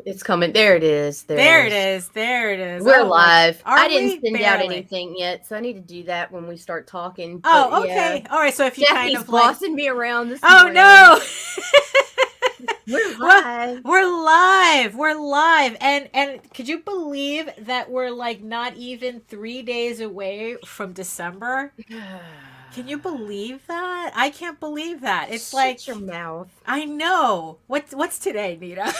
It's coming. There it is. There it is. There it is. We're live. I we? didn't send out Barely. anything yet, so I need to do that when we start talking. Oh, But, okay. yeah. All right. So if you Daphne's kind of like bossing me around this Oh morning. no. We're live. We're live. And could you believe that we're like not even 3 days away from December? Can you believe that? I can't believe that. It's Shut like your mouth. I know. What's today, Nita?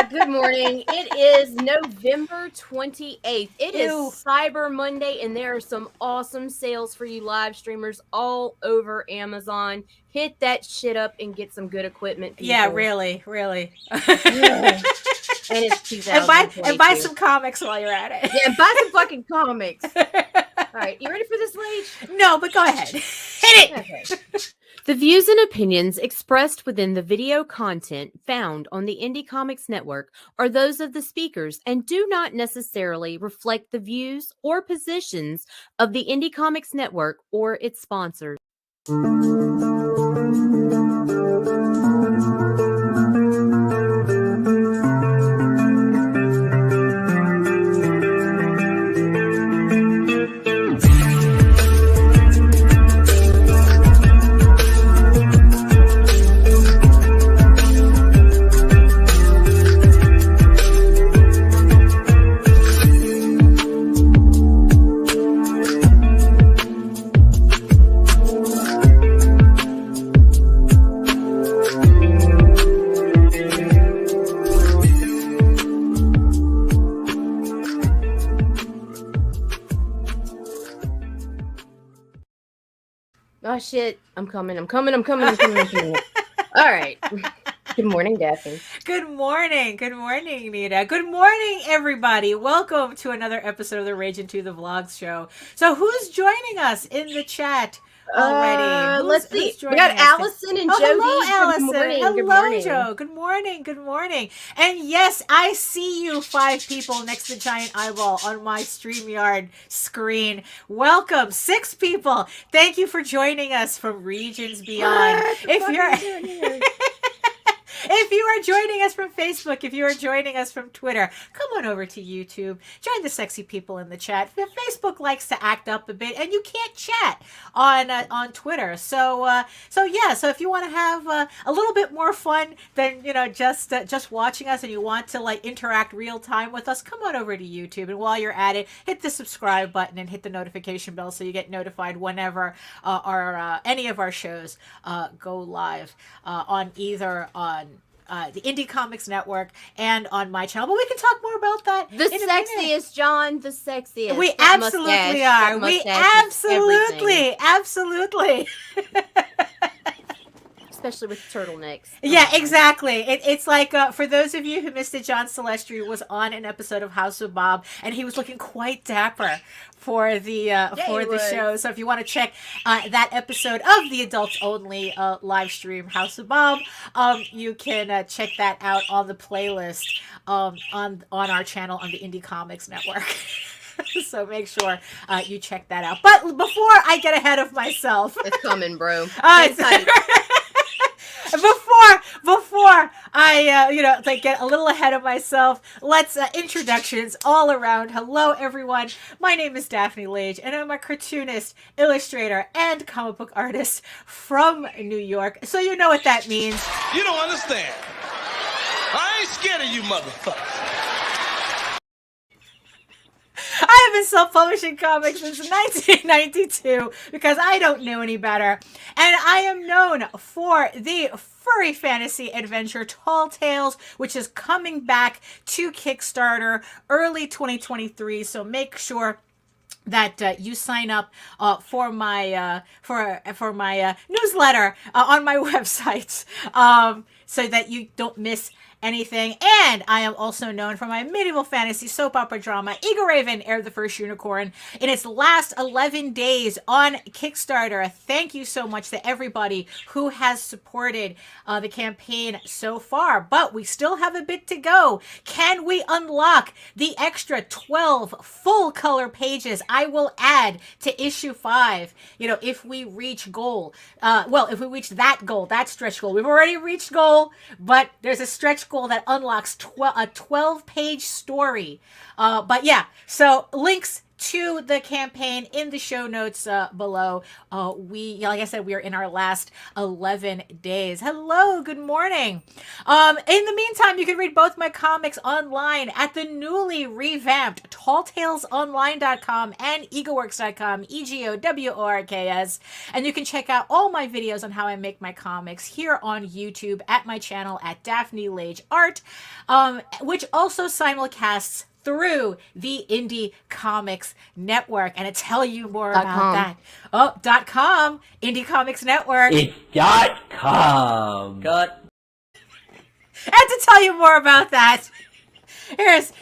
Good morning. It is November 28th. It is Ew. Cyber Monday, and there are some awesome sales for you live streamers all over Amazon. Hit that shit up and get some good equipment, people. Yeah, really. And it's 2022. and buy some comics while you're at it. Yeah, buy some fucking comics. All right, you ready for this, Lage? No, but go ahead. Hit it. Okay. The views and opinions expressed within the video content found on the Indie Comics Network are those of the speakers and do not necessarily reflect the views or positions of the Indie Comics Network or its sponsors. Oh shit, I'm coming. All right. Good morning, Daphne. Good morning, Nita. Good morning, everybody. Welcome to another episode of the Rage Into the Vlogs show. So who's joining us in the chat already? Let's see. We got Alison and Jody. Hello, Alison. Good morning. Hello, Joe. Good morning. And yes, I see you 5 people next to the giant eyeball on my StreamYard screen. Welcome, 6 people. Thank you for joining us from regions beyond. If you are joining us from Facebook, if you are joining us from Twitter, come on over to YouTube. Join the sexy people in the chat. Facebook likes to act up a bit, and you can't chat on Twitter. So if you want to have a little bit more fun than just watching us, and you want to like interact real time with us, come on over to YouTube. And while you're at it, hit the subscribe button and hit the notification bell so you get notified whenever any of our shows go live on either the Indie Comics Network and on my channel. But we can talk more about that. The sexiest, John. The sexiest. We absolutely are. We absolutely. Especially with turtlenecks. Yeah, exactly. It's like, for those of you who missed it, John Celestri was on an episode of House of Bob, and he was looking quite dapper for the show. So if you want to check that episode of the adults only live stream House of Bob, you can check that out on the playlist on our channel on the Indie Comics Network. So make sure you check that out. But before I get ahead of myself, it's coming, bro. Before I get a little ahead of myself, let's introductions all around. Hello, everyone. My name is Daphne Lage, and I'm a cartoonist, illustrator, and comic book artist from New York. So you know what that means. You don't understand. I ain't scared of you, motherfuckers. I have been self-publishing comics since 1992 because I don't know any better. And I am known for the furry fantasy adventure Tall Tales, which is coming back to Kickstarter early 2023. So make sure that you sign up for my newsletter on my website so that you don't miss anything. And I am also known for my medieval fantasy soap opera drama Eagle Raven Heir the First Unicorn in its last 11 days on Kickstarter. Thank you so much to everybody who has supported the campaign so far, but we still have a bit to go. Can we unlock the extra 12 full color pages I will add to issue 5 if we reach goal? If we reach that goal, that stretch goal. We've already reached goal, but there's a stretch goal that unlocks a 12-page story. But yeah, so links to the campaign in the show notes below. Like I said, we are in our last 11 days. Hello, good morning. In the meantime, you can read both my comics online at the newly revamped talltalesonline.com and egoworks.com, EGOWORKS. And you can check out all my videos on how I make my comics here on YouTube at my channel at Daphne Lage Art, which also simulcasts through the Indy Comics Network. And to tell you more about that. Oh, .com, Indy Comics Network. It's .com. Cut. And to tell you more about that,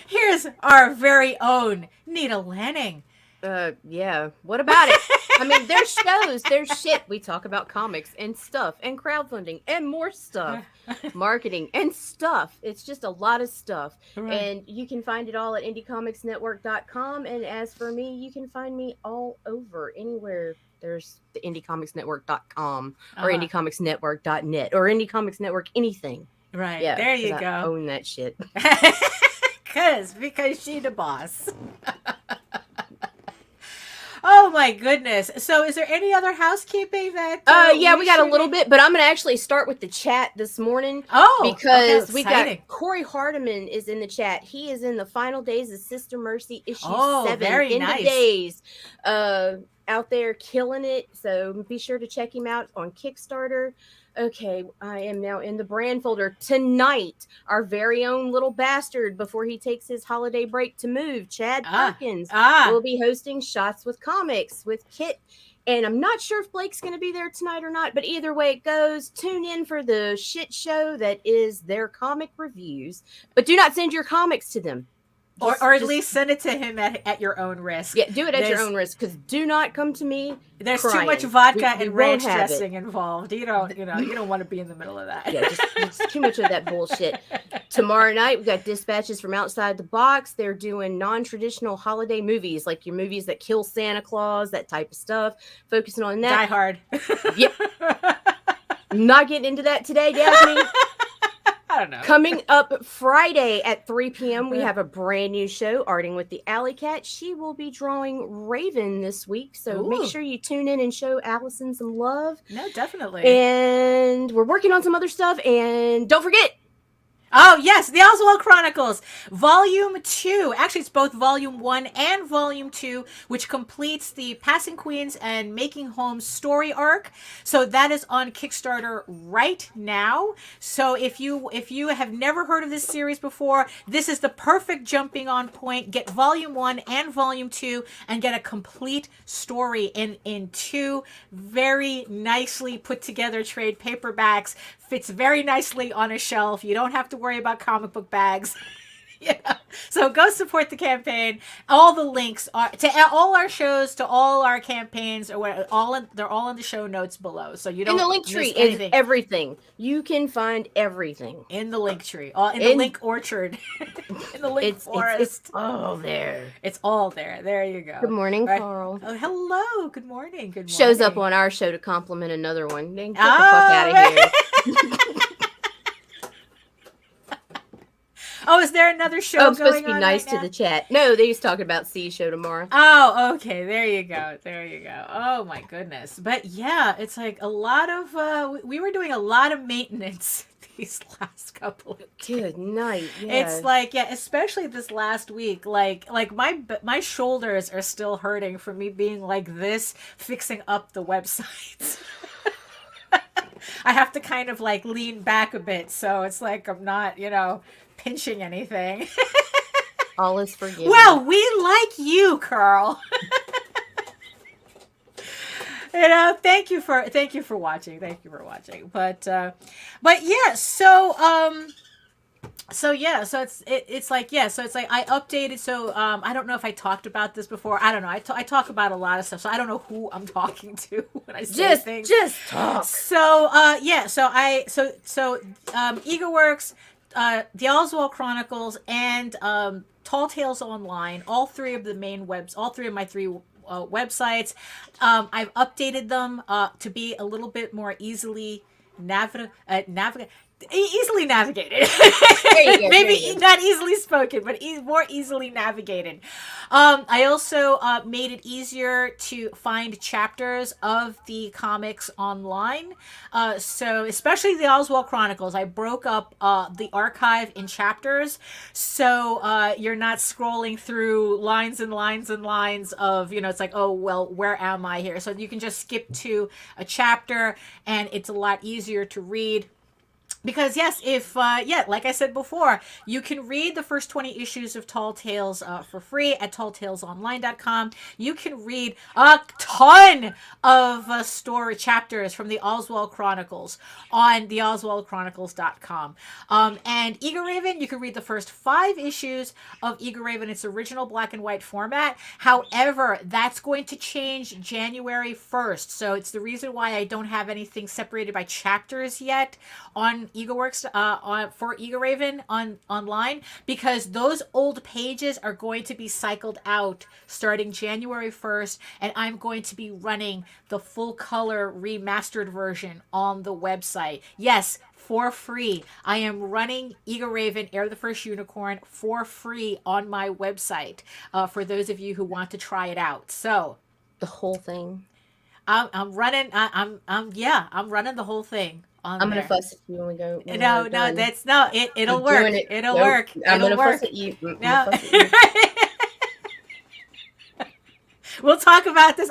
here's our very own Nita Lanning. Yeah. What about it? I mean, there's shows, there's shit. We talk about comics and stuff and crowdfunding and more stuff, marketing and stuff. It's just a lot of stuff. Right. And you can find it all at indiecomicsnetwork.com. And as for me, you can find me all over, anywhere there's the indiecomicsnetwork.com or indiecomicsnetwork.net or Indie Network, anything. Right. Yeah, there you go. I own that shit. because she the boss. Oh my goodness. So is there any other housekeeping that yeah, we got a little bit, but I'm going to actually start with the chat this morning. Because we got Corey Hardiman is in the chat. He is in the final days of Sister Mercy issue 7 very in nice. The days. Out there killing it. So be sure to check him out on Kickstarter. Okay, I am now in the brand folder. Tonight, our very own little bastard, before he takes his holiday break to move, Chad Perkins, will be hosting Shots with Comics with Kit. And I'm not sure if Blake's going to be there tonight or not, but either way it goes, tune in for the shit show that is their comic reviews. But do not send your comics to them. Or at least send it to him at your own risk. Yeah, do it at your own risk, because do not come to me. There's crying. Too much vodka and ranch dressing involved. You don't want to be in the middle of that. Yeah, just too much of that bullshit. Tomorrow night we got dispatches from outside the box. They're doing non-traditional holiday movies, like your movies that kill Santa Claus, that type of stuff. Focusing on that. Die Hard. Yep. Not getting into that today, Daphne. I don't know. Coming up Friday at 3 p.m., we have a brand new show, Arting with the Alikat. She will be drawing Raven this week, so make sure you tune in and show Alison some love. No, definitely. And we're working on some other stuff, and don't forget, oh, yes, the Oswald Chronicles, Volume 2. Actually, it's both Volume 1 and Volume 2, which completes the Passing Queens and Making Homes story arc. So that is on Kickstarter right now. So if you have never heard of this series before, this is the perfect jumping on point. Get Volume 1 and Volume 2 and get a complete story in two very nicely put together trade paperbacks. Fits very nicely on a shelf. You don't have to worry about comic book bags. Yeah. So go support the campaign. All the links are to all our shows, to all our campaigns, or what, they're all in the show notes below. So you don't. In the link tree is everything. You can find everything in the link tree. In the link orchard. In the link forest. It's all there. It's all there. There you go. Good morning, Carl. Oh, hello. Good morning. Good morning. Shows up on our show to compliment another one. Then get the fuck out of here. Oh, is there another show going on? Oh, supposed to be nice to the chat. No, they was talking about C show tomorrow. Oh, okay. There you go. There you go. Oh, my goodness. But yeah, it's like a lot of, we were doing a lot of maintenance these last couple of days. Good night. Yeah. It's like, yeah, especially this last week, like my shoulders are still hurting from me being like this, fixing up the websites. I have to kind of like lean back a bit. So it's like, I'm not, pinching anything. All is forgiven. Well, we like you, Carl. Thank you for watching. Thank you for watching. But yeah, so it's like I updated. So I don't know if I talked about this before. I don't know. I talk about a lot of stuff, so I don't know who I'm talking to when I say things. Just talk. So EgoWorks, the Oswald Chronicles, and Tall Tales Online, all three of my three websites. I've updated them to be a little bit more easily easily navigated. There you go, Maybe there you go. not easily spoken, but more easily navigated. I also made it easier to find chapters of the comics online. So especially the Oswald Chronicles, I broke up the archive in chapters, so you're not scrolling through lines and lines and lines of, it's like, oh, well, where am I here? So you can just skip to a chapter, and it's a lot easier to read. Because yes, if like I said before, you can read the first 20 issues of Tall Tales for free at talltalesonline.com. You can read a ton of story chapters from the Oswald Chronicles on the oswaldchronicles.com. And Eager Raven, you can read the first 5 issues of Eager Raven, its original black and white format. However, that's going to change January 1st. So it's the reason why I don't have anything separated by chapters yet on EagleWorks for Eager Raven online, because those old pages are going to be cycled out starting January 1st, and I'm going to be running the full color remastered version on the website. Yes, for free. I am running Eager Raven, Air the First Unicorn for free on my website for those of you who want to try it out. So The whole thing. I'm running. I'm running the whole thing. I'm gonna fuss at you when we go. when No, we're no, done. that's no. It'll I'm work. doing it. It'll Nope. work. I'm It'll gonna work. fuss at you. I'm No. gonna fuss at you. We'll talk about this.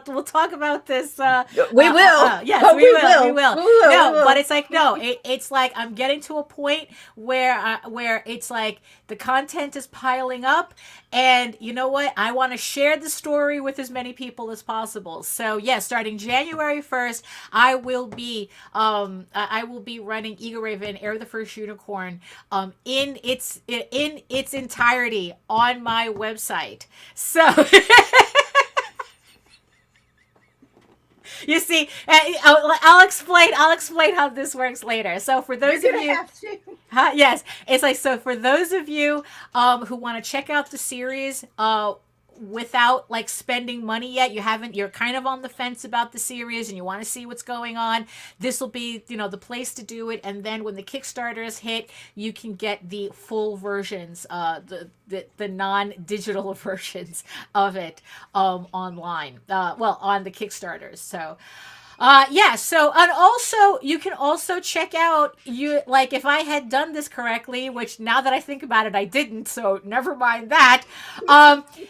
We'll talk about this. We will. Yes, Oh, we will. We will. No, We will. but it's like no. It's like I'm getting to a point where it's like the content is piling up, and you know what? I want to share the story with as many people as possible. So yes, starting January 1st, I will be running Eager Raven, Air the First Unicorn, in its entirety on my website. So. You see, I'll explain how this works later. So for those of you, yes, it's like, so for those of you who want to check out the series without like spending money yet, you're kind of on the fence about the series and you want to see what's going on, this will be the place to do it. And then when the Kickstarters hit, you can get the full versions, the non-digital versions of it online, on the Kickstarters. So so, and also you can also check out, if I had done this correctly, which now that I think about it, I didn't, so never mind that.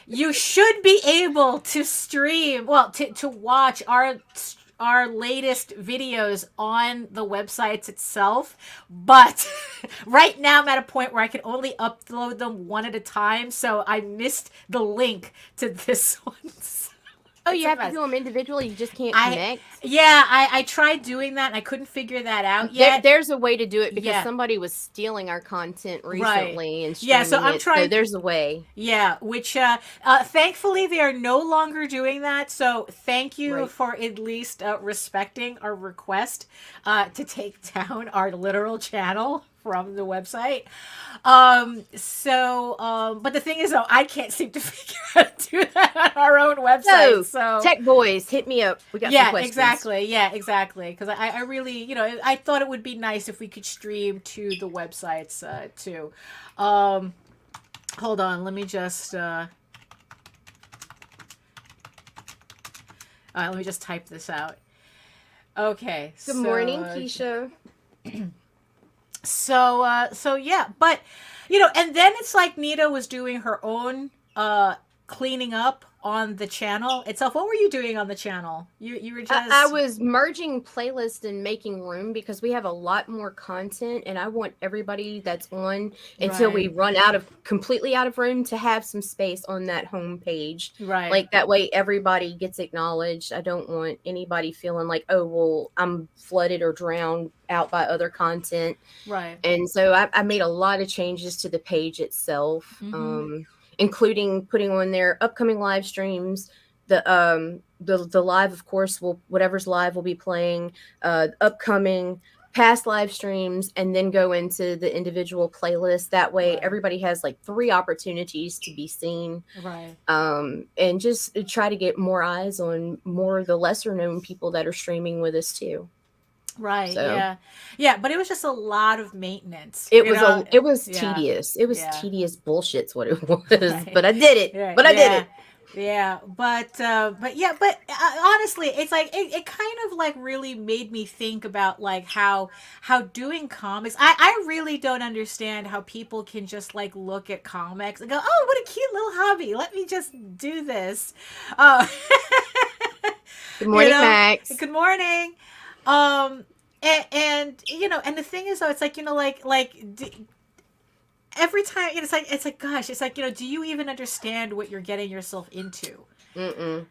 You should be able to stream, to watch our latest videos on the websites itself, but right now I'm at a point where I can only upload them one at a time, so I missed the link to this one. Oh, you have to do them individually. You just can't connect. I tried doing that and I couldn't figure that out yet. There's a way to do it because somebody was stealing our content recently and streaming so I'm trying. So there's a way. Yeah, which thankfully they are no longer doing that. So thank you for at least respecting our request to take down our literal channel from the website. But the thing is, though, I can't seem to figure out to do that on our own website. So tech boys, hit me up. We got some questions. Exactly. Because I really, I thought it would be nice if we could stream to the websites too. Hold on, let me just. Let me just type this out. Okay. Good morning, Keisha. So yeah, but and then it's like Nita was doing her own cleaning up on the channel itself. What were you doing on the channel? You were just I was merging playlists and making room because we have a lot more content and I want everybody that's on until we run completely out of room to have some space on that home page. Right. Like that way everybody gets acknowledged. I don't want anybody feeling like, oh, well, I'm flooded or drowned out by other content. Right. And so I made a lot of changes to the page itself. Mm-hmm. Including putting on their upcoming live streams, the live, of course, whatever's live will be playing, upcoming past live streams, and then go into the individual playlist. That way, everybody has like 3 opportunities to be seen, right? And just try to get more eyes on more of the lesser known people that are streaming with us too. Right. So Yeah. Yeah. But it was just a lot of maintenance. it was Yeah. tedious. It was Yeah. tedious bullshit's what it was. Right. But I did it. Yeah. But I did Yeah. it. Yeah, but yeah, but honestly, it's like it kind of like really made me think about like how doing comics. I really don't understand how people can just like look at comics and go, oh, what a cute little hobby. Let me just do this. Uh, Good morning, know, Max. good morning. And and the thing is though, it's like every time it's like gosh, it's like do you even understand what you're getting yourself into? Mm-mm.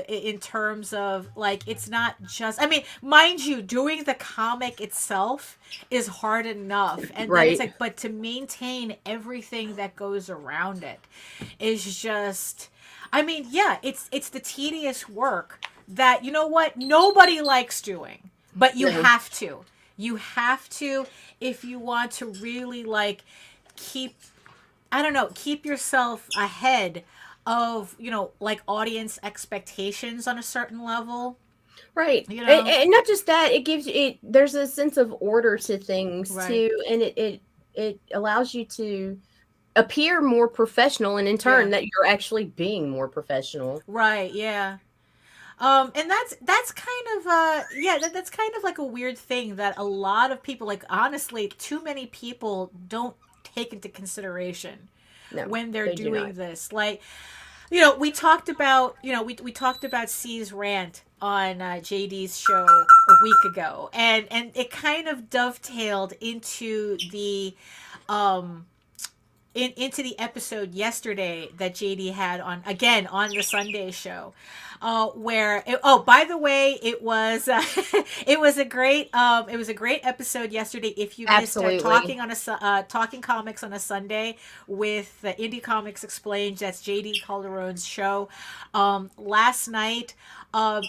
In terms of like it's not just, I mean, mind you, doing the comic itself is hard enough, and then it's Right. like, but to maintain everything that goes around it is just, I mean, yeah, it's the tedious work that what nobody likes doing, but you No. have to. You have to if you want to really like keep, I don't know, keep yourself ahead of, like audience expectations on a certain level. Right. You And, know? and not just that, it gives it there's a sense of order to things Right. too, and it allows you to appear more professional, and in turn Yeah. that you're actually being more professional. Right, yeah. And that's kind of yeah, that's kind of like a weird thing that a lot of people, like honestly, too many people don't take into consideration No, when they're they do doing not. this. Like, we talked about, we talked about C's rant on JD's show a week ago, and it kind of dovetailed into the um into the episode yesterday that JD had on, again, on the Sunday show, where oh, by the way, it was it was a great episode yesterday. If you missed Absolutely. talking comics on a Sunday with the Indie Comics Explained, that's JD Calderon's show. Last night,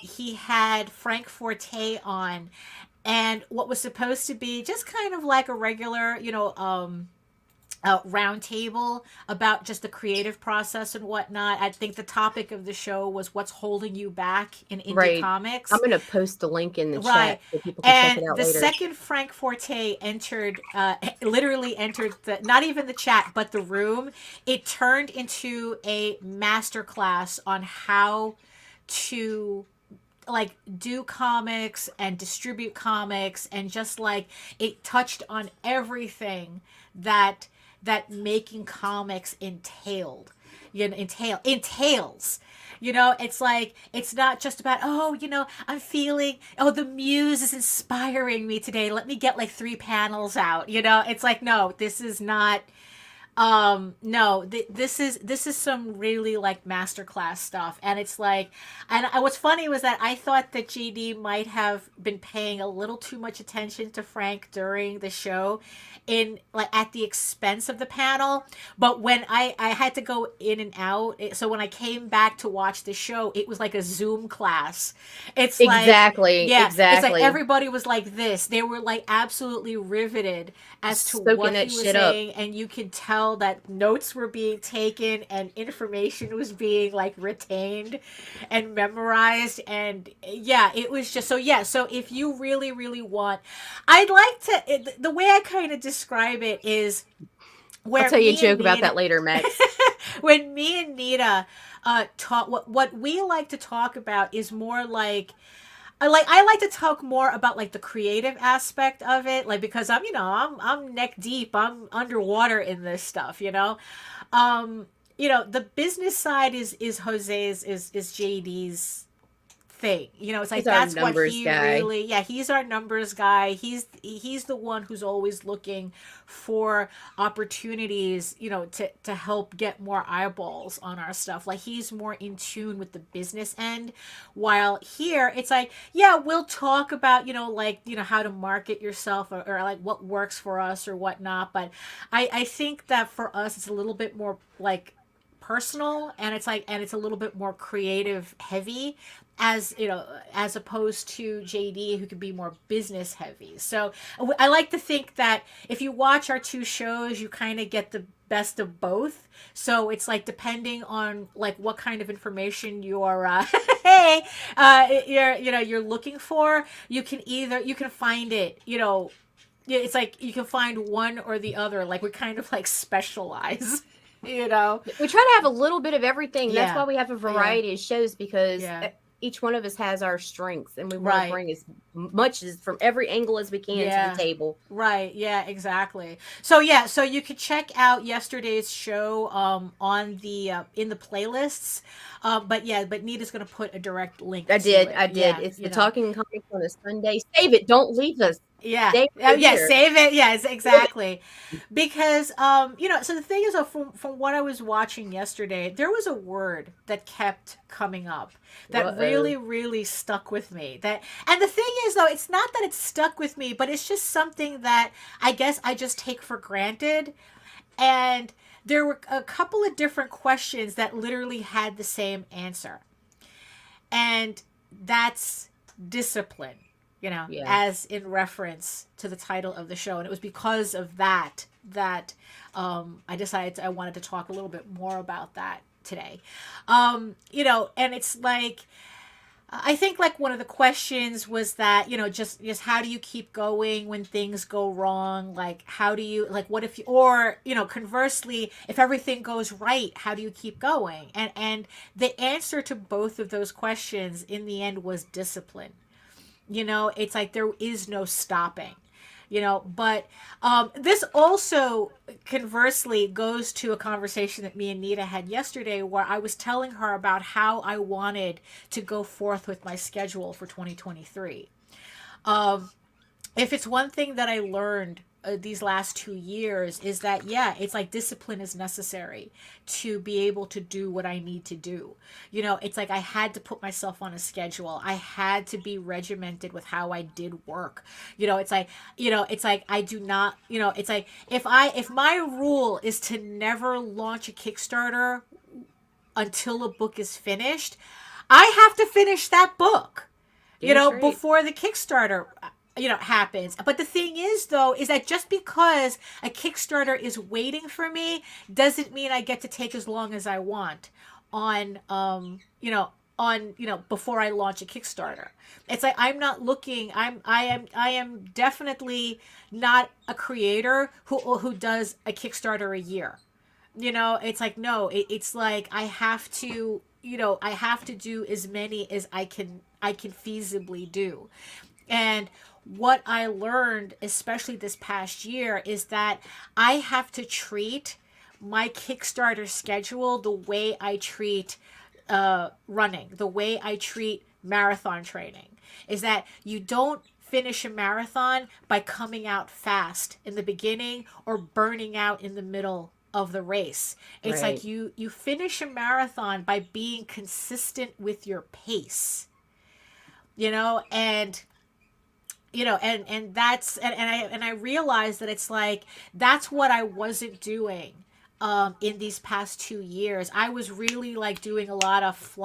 he had Frank Forte on, and what was supposed to be just kind of like a regular, round table about just the creative process and whatnot. I think the topic of the show was what's holding you back in indie Right. comics. I'm going to post the link in the Right. chat so people can check And it out the later. second Frank Forte entered, literally entered not even the chat, but the room, it turned into a masterclass on how to like do comics and distribute comics, and just like it touched on everything that making comics entails. It's like, it's not just about, oh, I'm feeling, oh, the muse is inspiring me today, let me get like 3 panels out. It's like, no, this is not, no, this is some really like masterclass stuff. And it's like, and what's funny was that I thought that GD might have been paying a little too much attention to Frank during the show, in like at the expense of the panel. But when I had to go in and out, so when I came back to watch the show, it was like a Zoom class. It's like, Exactly. yeah, it's Exactly. like everybody was like this. They were like absolutely riveted as to Soaking what he that was shit up. saying, and you could tell that notes were being taken and information was being like retained and memorized. And yeah, it was just so, yeah. So if you really, really want, I'd like to, the way I kind of describe it is where I'll tell you a me and joke about Nita- that later, Max. when me and Nita talk, what we like to talk about is more like, I like to talk more about like the creative aspect of it, like, because I'm neck deep, I'm underwater in this stuff. The business side is Jose's, is JD's thing. It's like, He's our that's what numbers he guy. really, yeah, he's our numbers guy. He's the one who's always looking for opportunities, to help get more eyeballs on our stuff. Like, he's more in tune with the business end, while here it's like, yeah, we'll talk about, how to market yourself, or like what works for us or whatnot. But I think that for us it's a little bit more like personal, and it's a little bit more creative heavy, as as opposed to JD, who could be more business heavy. So I like to think that if you watch our two shows, you kind of get the best of both. So it's like, depending on like what kind of information you're you're looking for, you can find it, it's like you can find one or the other. Like, we kind of like specialize. We try to have a little bit of everything. That's why we have a variety of shows, because each one of us has our strengths, and we want to bring as much as from every angle as we can to the table. Right. Yeah, exactly. So you could check out yesterday's show on the in the playlists. But Nita's going to put a direct link. I did. Yeah, it's the Talking Comics on a Sunday. Save it. Don't leave us. Yeah. Save it. Yes, exactly. Because so the thing is, from what I was watching yesterday, there was a word that kept coming up that really, really stuck with me. And the thing is, though, it's not that it's stuck with me, but it's just something that I guess I just take for granted. And there were a couple of different questions that literally had the same answer. And that's discipline. As in reference to the title of the show. And it was because of that I decided I wanted to talk a little bit more about that today. And it's like, I think like one of the questions was that, just how do you keep going when things go wrong? Like, how do you, like, what if you, or, conversely, if everything goes right, how do you keep going? And the answer to both of those questions in the end was discipline. It's like there is no stopping, but this also conversely goes to a conversation that me and Nita had yesterday, where I was telling her about how I wanted to go forth with my schedule for 2023. If it's one thing that I learned these last 2 years, is that, it's like discipline is necessary to be able to do what I need to do. It's like I had to put myself on a schedule. I had to be regimented with how I did work. It's like I do not, it's like if my rule is to never launch a Kickstarter until a book is finished, I have to finish that book, before the Kickstarter happens. But the thing is, though, is that just because a Kickstarter is waiting for me doesn't mean I get to take as long as I want on before I launch a Kickstarter. It's like I'm not looking. I am definitely not a creator who does a Kickstarter a year. It's like, no, it's like I have to do as many as I can feasibly do. And what I learned, especially this past year, is that I have to treat my Kickstarter schedule the way I treat running, the way I treat marathon training. Is that you don't finish a marathon by coming out fast in the beginning or burning out in the middle of the race. It's like you finish a marathon by being consistent with your pace. And that's, and I realized that it's like, that's what I wasn't doing in these past 2 years. I was really like doing a lot of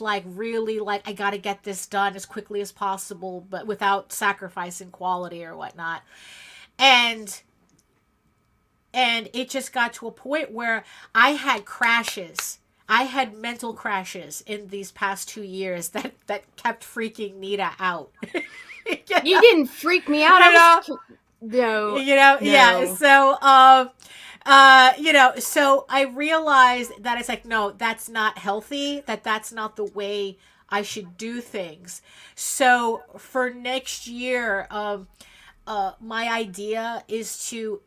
like really like, I got to get this done as quickly as possible, but without sacrificing quality or whatnot. And it just got to a point where I had crashes. I had mental crashes in these past 2 years that kept freaking Nita out. You didn't freak me out. No. Yeah. So, so I realized that it's like, no, that's not healthy. That's not the way I should do things. So for next year, my idea is to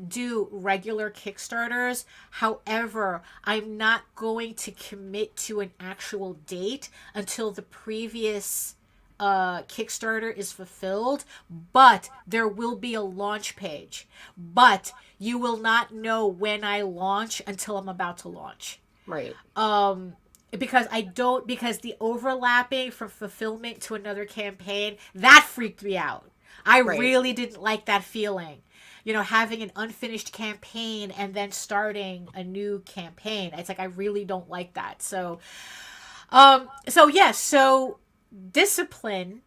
do regular Kickstarters. However, I'm not going to commit to an actual date until the previous Kickstarter is fulfilled, but there will be a launch page. But you will not know when I launch until I'm about to launch. Right. Because the overlapping from fulfillment to another campaign, that freaked me out. I really didn't like that feeling. having an unfinished campaign and then starting a new campaign. It's like, I really don't like that. So discipline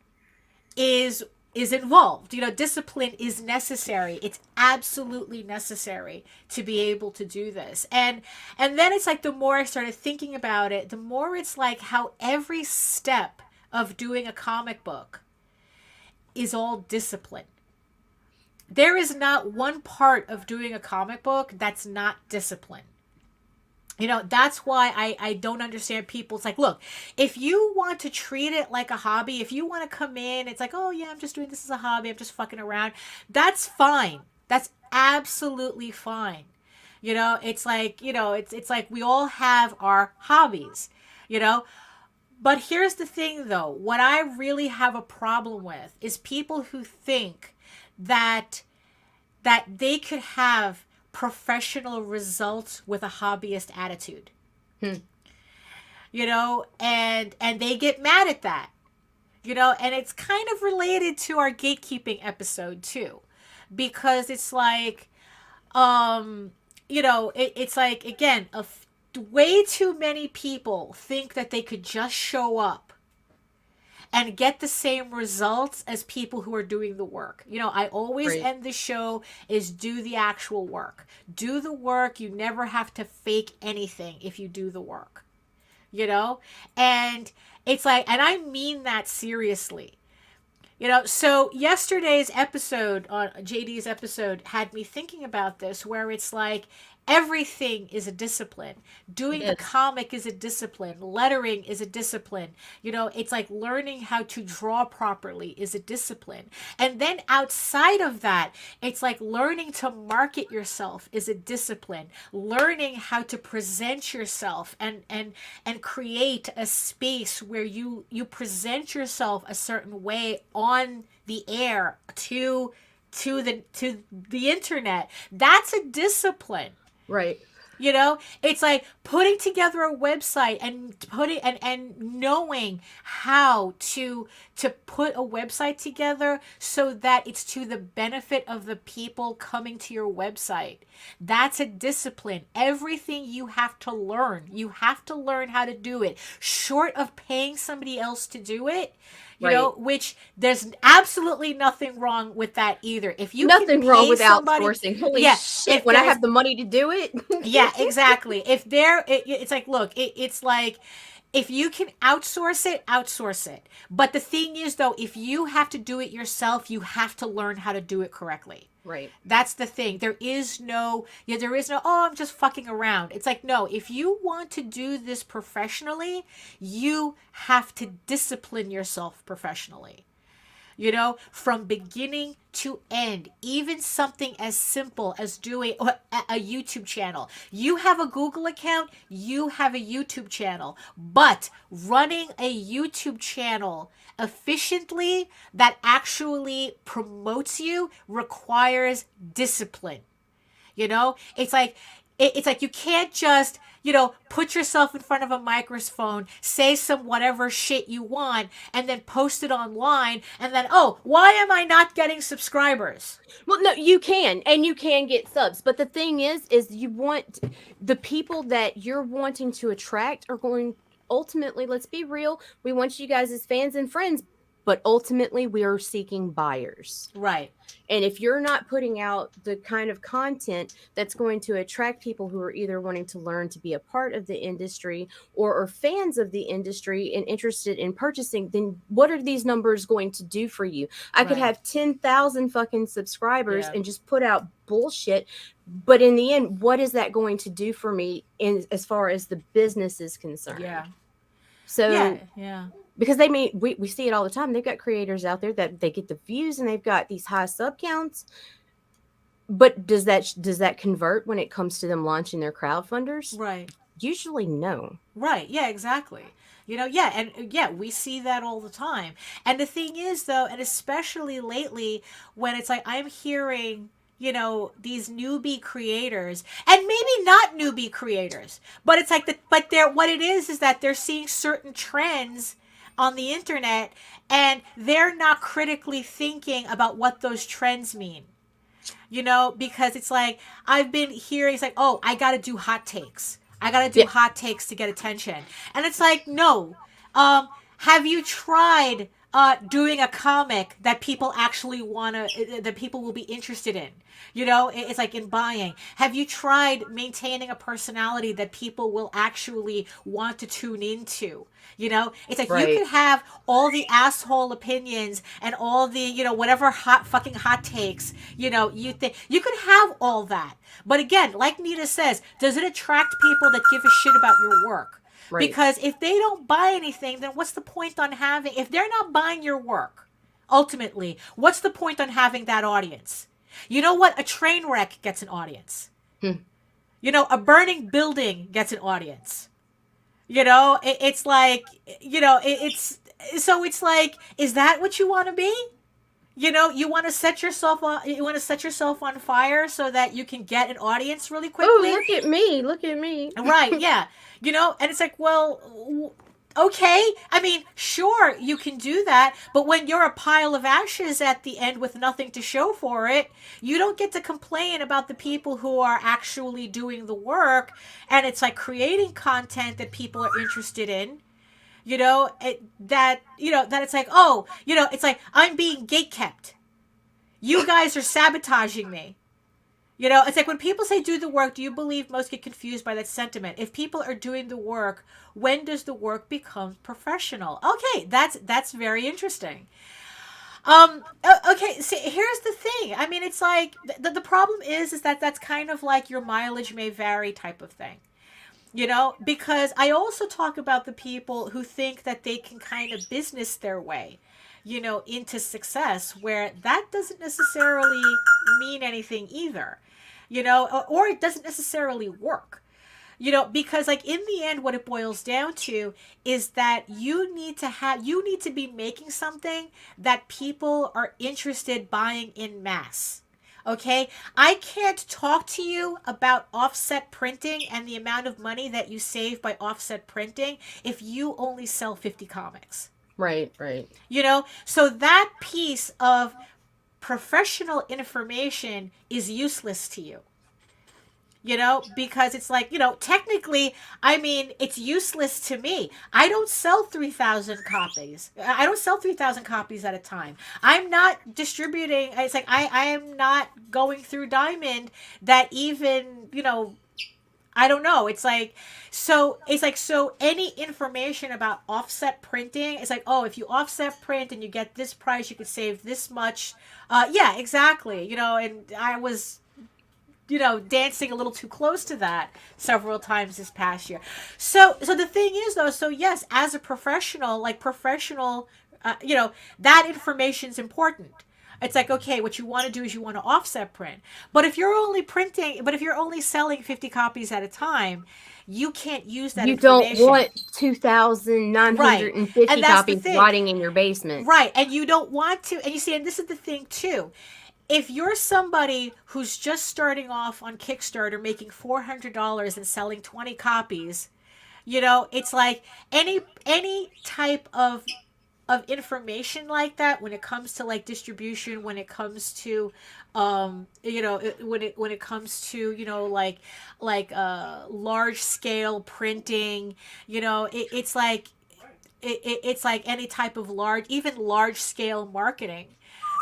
is involved. Discipline is necessary. It's absolutely necessary to be able to do this. And then it's like, the more I started thinking about it, the more it's like how every step of doing a comic book is all discipline. There is not one part of doing a comic book that's not discipline. That's why I don't understand people. It's like, look, if you want to treat it like a hobby, if you want to come in, it's like, oh yeah, I'm just doing this as a hobby, I'm just fucking around. That's fine. That's absolutely fine. It's like, it's like we all have our hobbies, But here's the thing though, what I really have a problem with is people who think that they could have professional results with a hobbyist attitude. And they get mad at that. And it's kind of related to our gatekeeping episode too, because it's like it's like, again, way too many people think that they could just show up and get the same results as people who are doing the work. I always end the show is do the actual work. Do the work. You never have to fake anything if you do the work. And it's like, and I mean that seriously. So yesterday's episode, on JD's episode, had me thinking about this, where it's like, everything is a discipline. Doing the comic is a discipline. Lettering is a discipline. It's like learning how to draw properly is a discipline. And then outside of that, it's like learning to market yourself is a discipline. Learning how to present yourself and create a space where you present yourself a certain way on the air to the internet. That's a discipline. Right. It's like putting together a website and knowing how to put a website together so that it's to the benefit of the people coming to your website. That's a discipline. Everything you have to learn. You have to learn how to do it. Short of paying somebody else to do it, which there's absolutely nothing wrong with that either. If you nothing can wrong with somebody, outsourcing. Holy shit! When I have the money to do it, yeah, exactly. If it's like, look, it's like, if you can outsource it. But the thing is, though, if you have to do it yourself, you have to learn how to do it correctly. Right. That's the thing. There is no, oh, I'm just fucking around. It's like, no, if you want to do this professionally, you have to discipline yourself professionally. From beginning to end, even something as simple as doing a YouTube channel. You have a Google account, you have a YouTube channel, but running a YouTube channel efficiently that actually promotes you requires discipline. It's like you can't just, put yourself in front of a microphone, say some whatever shit you want, and then post it online, and then, oh, why am I not getting subscribers? Well, no, you can, and you can get subs. But the thing is you want the people that you're wanting to attract are going, ultimately, let's be real, we want you guys as fans and friends, but ultimately we are seeking buyers. Right. And if you're not putting out the kind of content that's going to attract people who are either wanting to learn to be a part of the industry or are fans of the industry and interested in purchasing, then what are these numbers going to do for you? I could have 10,000 fucking subscribers and just put out bullshit. But in the end, what is that going to do for me as far as the business is concerned? Yeah. So, yeah. Because we see it all the time. They've got creators out there that they get the views and they've got these high sub counts. But does that convert when it comes to them launching their crowdfunders? Right. Usually no. Right. Yeah, exactly. We see that all the time. And the thing is, though, and especially lately, when it's like I'm hearing, these newbie creators, and maybe not newbie creators, but it's like what it is that they're seeing certain trends on the internet and they're not critically thinking about what those trends mean. because it's like, I've been hearing, it's like, oh, I got to do hot takes. I got to do hot takes to get attention. And it's like, no. Have you tried doing a comic that people actually that people will be interested in? It's like in buying. Have you tried maintaining a personality that people will actually want to tune into? It's like, you can have all the asshole opinions and all the, whatever fucking hot takes, you think you could have all that. But again, like Nita says, does it attract people that give a shit about your work? Right. Because if they don't buy anything, then what's the point on having, if they're not buying your work, ultimately, what's the point on having that audience? You know what? A train wreck gets an audience. A burning building gets an audience. It's like, it's like, is that what you want to be? You want to set yourself on fire so that you can get an audience really quickly. Oh, look at me. Right, yeah. And it's like, well, okay. I mean, sure, you can do that, but when you're a pile of ashes at the end with nothing to show for it, you don't get to complain about the people who are actually doing the work, and it's like creating content that people are interested in. That it's like, oh, it's like, I'm being gatekept. You guys are sabotaging me. It's like when people say do the work, do you believe most get confused by that sentiment? If people are doing the work, when does the work become professional? Okay, that's very interesting. Okay, see, here's the thing. I mean, it's like, the problem is that that's kind of like your mileage may vary type of thing. Because I also talk about the people who think that they can kind of business their way, into success, where that doesn't necessarily mean anything either, or it doesn't necessarily work, because like in the end, what it boils down to is that you need to be making something that people are interested buying in mass. Okay, I can't talk to you about offset printing and the amount of money that you save by offset printing if you only sell 50 comics. Right. So that piece of professional information is useless to you. Because it's like, technically, I mean, it's useless to me. I don't sell 3,000 copies. I don't sell 3,000 copies at a time. I'm not distributing. It's like, I am not going through Diamond that even, I don't know. It's like, so any information about offset printing, it's like, oh, if you offset print and you get this price, you could save this much. Yeah, exactly. And I was, dancing a little too close to that several times this past year. So the thing is though, so yes, as a professional, that information's important. It's like, okay, what you want to do is you want to offset print. But if you're only selling 50 copies at a time, you can't use that information. You don't want 2,950 copies rotting in your basement. Right. And you don't want to, and you see, and this is the thing too. If you're somebody who's just starting off on Kickstarter making $400 and selling 20 copies, it's like any type of information like that, when it comes to like distribution, when it comes to when it comes to large scale printing, it's like any type of large scale marketing.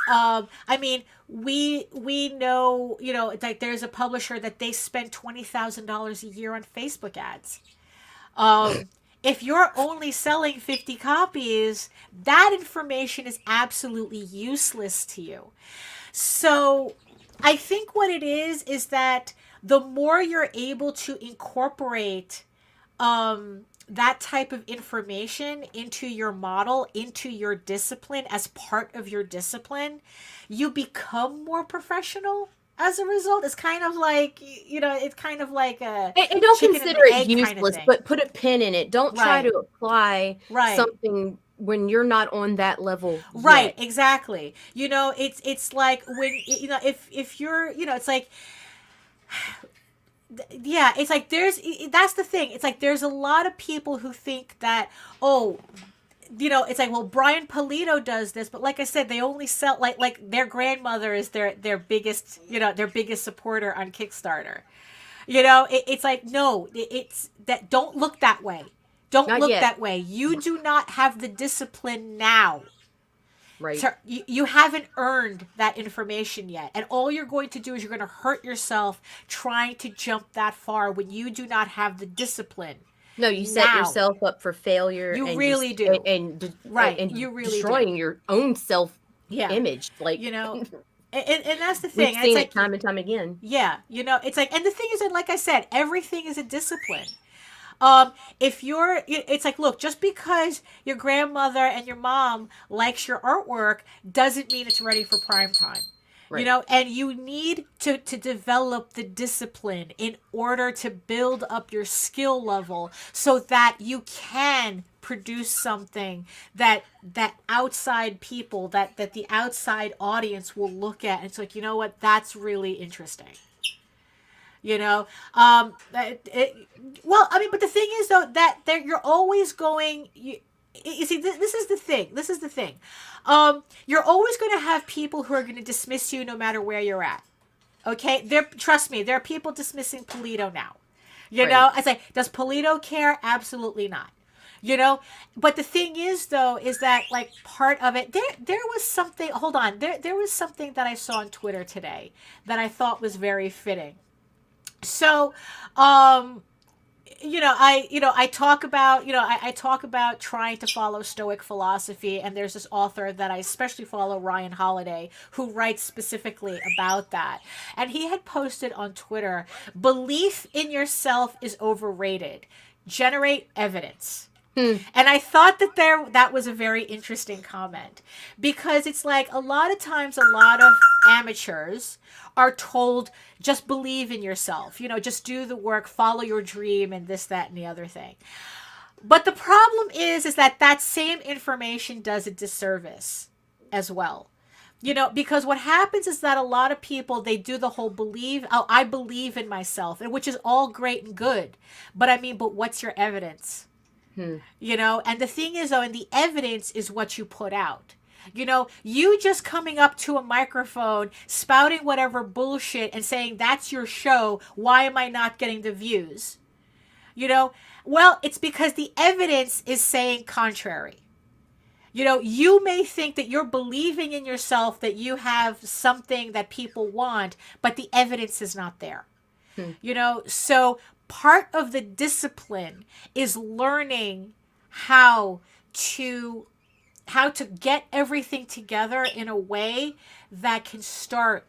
I mean, we know, like there's a publisher that they spend $20,000 a year on Facebook ads. If you're only selling 50 copies, that information is absolutely useless to you. So I think what it is that the more you're able to incorporate that type of information into your model, into your discipline, as part of your discipline, you become more professional as a result. It's kind of like, it's kind of like a and don't consider it useless, but put a pin in it. Don't try to apply something when you're not on that level right yet. Exactly. It's like when if you're it's like, yeah, it's like that's the thing. It's like there's a lot of people who think that, oh, it's like, well, Brian Polito does this, but like I said, they only sell like their grandmother is their biggest, their biggest supporter on Kickstarter. It's like, no, it's that, don't look that way. Don't Not look yet. that way. You do not have the discipline now. Right. So you haven't earned that information yet. And all you're going to do is you're going to hurt yourself trying to jump that far when you do not have the discipline. No, you set Now. yourself up for failure. You and really just- do. Right. And You really destroying your own self-image. Like, and that's the thing. we've And seen it's it time and time again. Yeah, it's like, and the thing is that, like I said, everything is a discipline. It's like, look, just because your grandmother and your mom likes your artwork doesn't mean it's ready for prime time. Right. And you need to develop the discipline in order to build up your skill level so that you can produce something that outside people, that the outside audience will look at. And it's like, you know what, that's really interesting. But the thing is, though, that you're always going, you see, this is the thing. You're always going to have people who are going to dismiss you no matter where you're at. Okay? Trust me, there are people dismissing Polito now. Right. I say, does Polito care? Absolutely not. But the thing is, though, is that, like, part of it, there was something, hold on, there was something that I saw on Twitter today that I thought was very fitting. So, I talk about, I talk about trying to follow Stoic philosophy, and there's this author that I especially follow, Ryan Holiday, who writes specifically about that. And he had posted on Twitter, belief in yourself is overrated. Generate evidence. And I thought that was a very interesting comment, because it's like, a lot of times, a lot of amateurs are told, just believe in yourself, just do the work, follow your dream, and this, that, and the other thing. But the problem is that same information does a disservice as well. Because what happens is that a lot of people, they do the whole I believe in myself, and which is all great and good. But what's your evidence? And the thing is, though, and the evidence is what you put out. You just coming up to a microphone, spouting whatever bullshit and saying that's your show, why am I not getting the views? Well, it's because the evidence is saying contrary. You may think that you're believing in yourself, that you have something that people want, but the evidence is not there. So part of the discipline is learning how to get everything together in a way that can start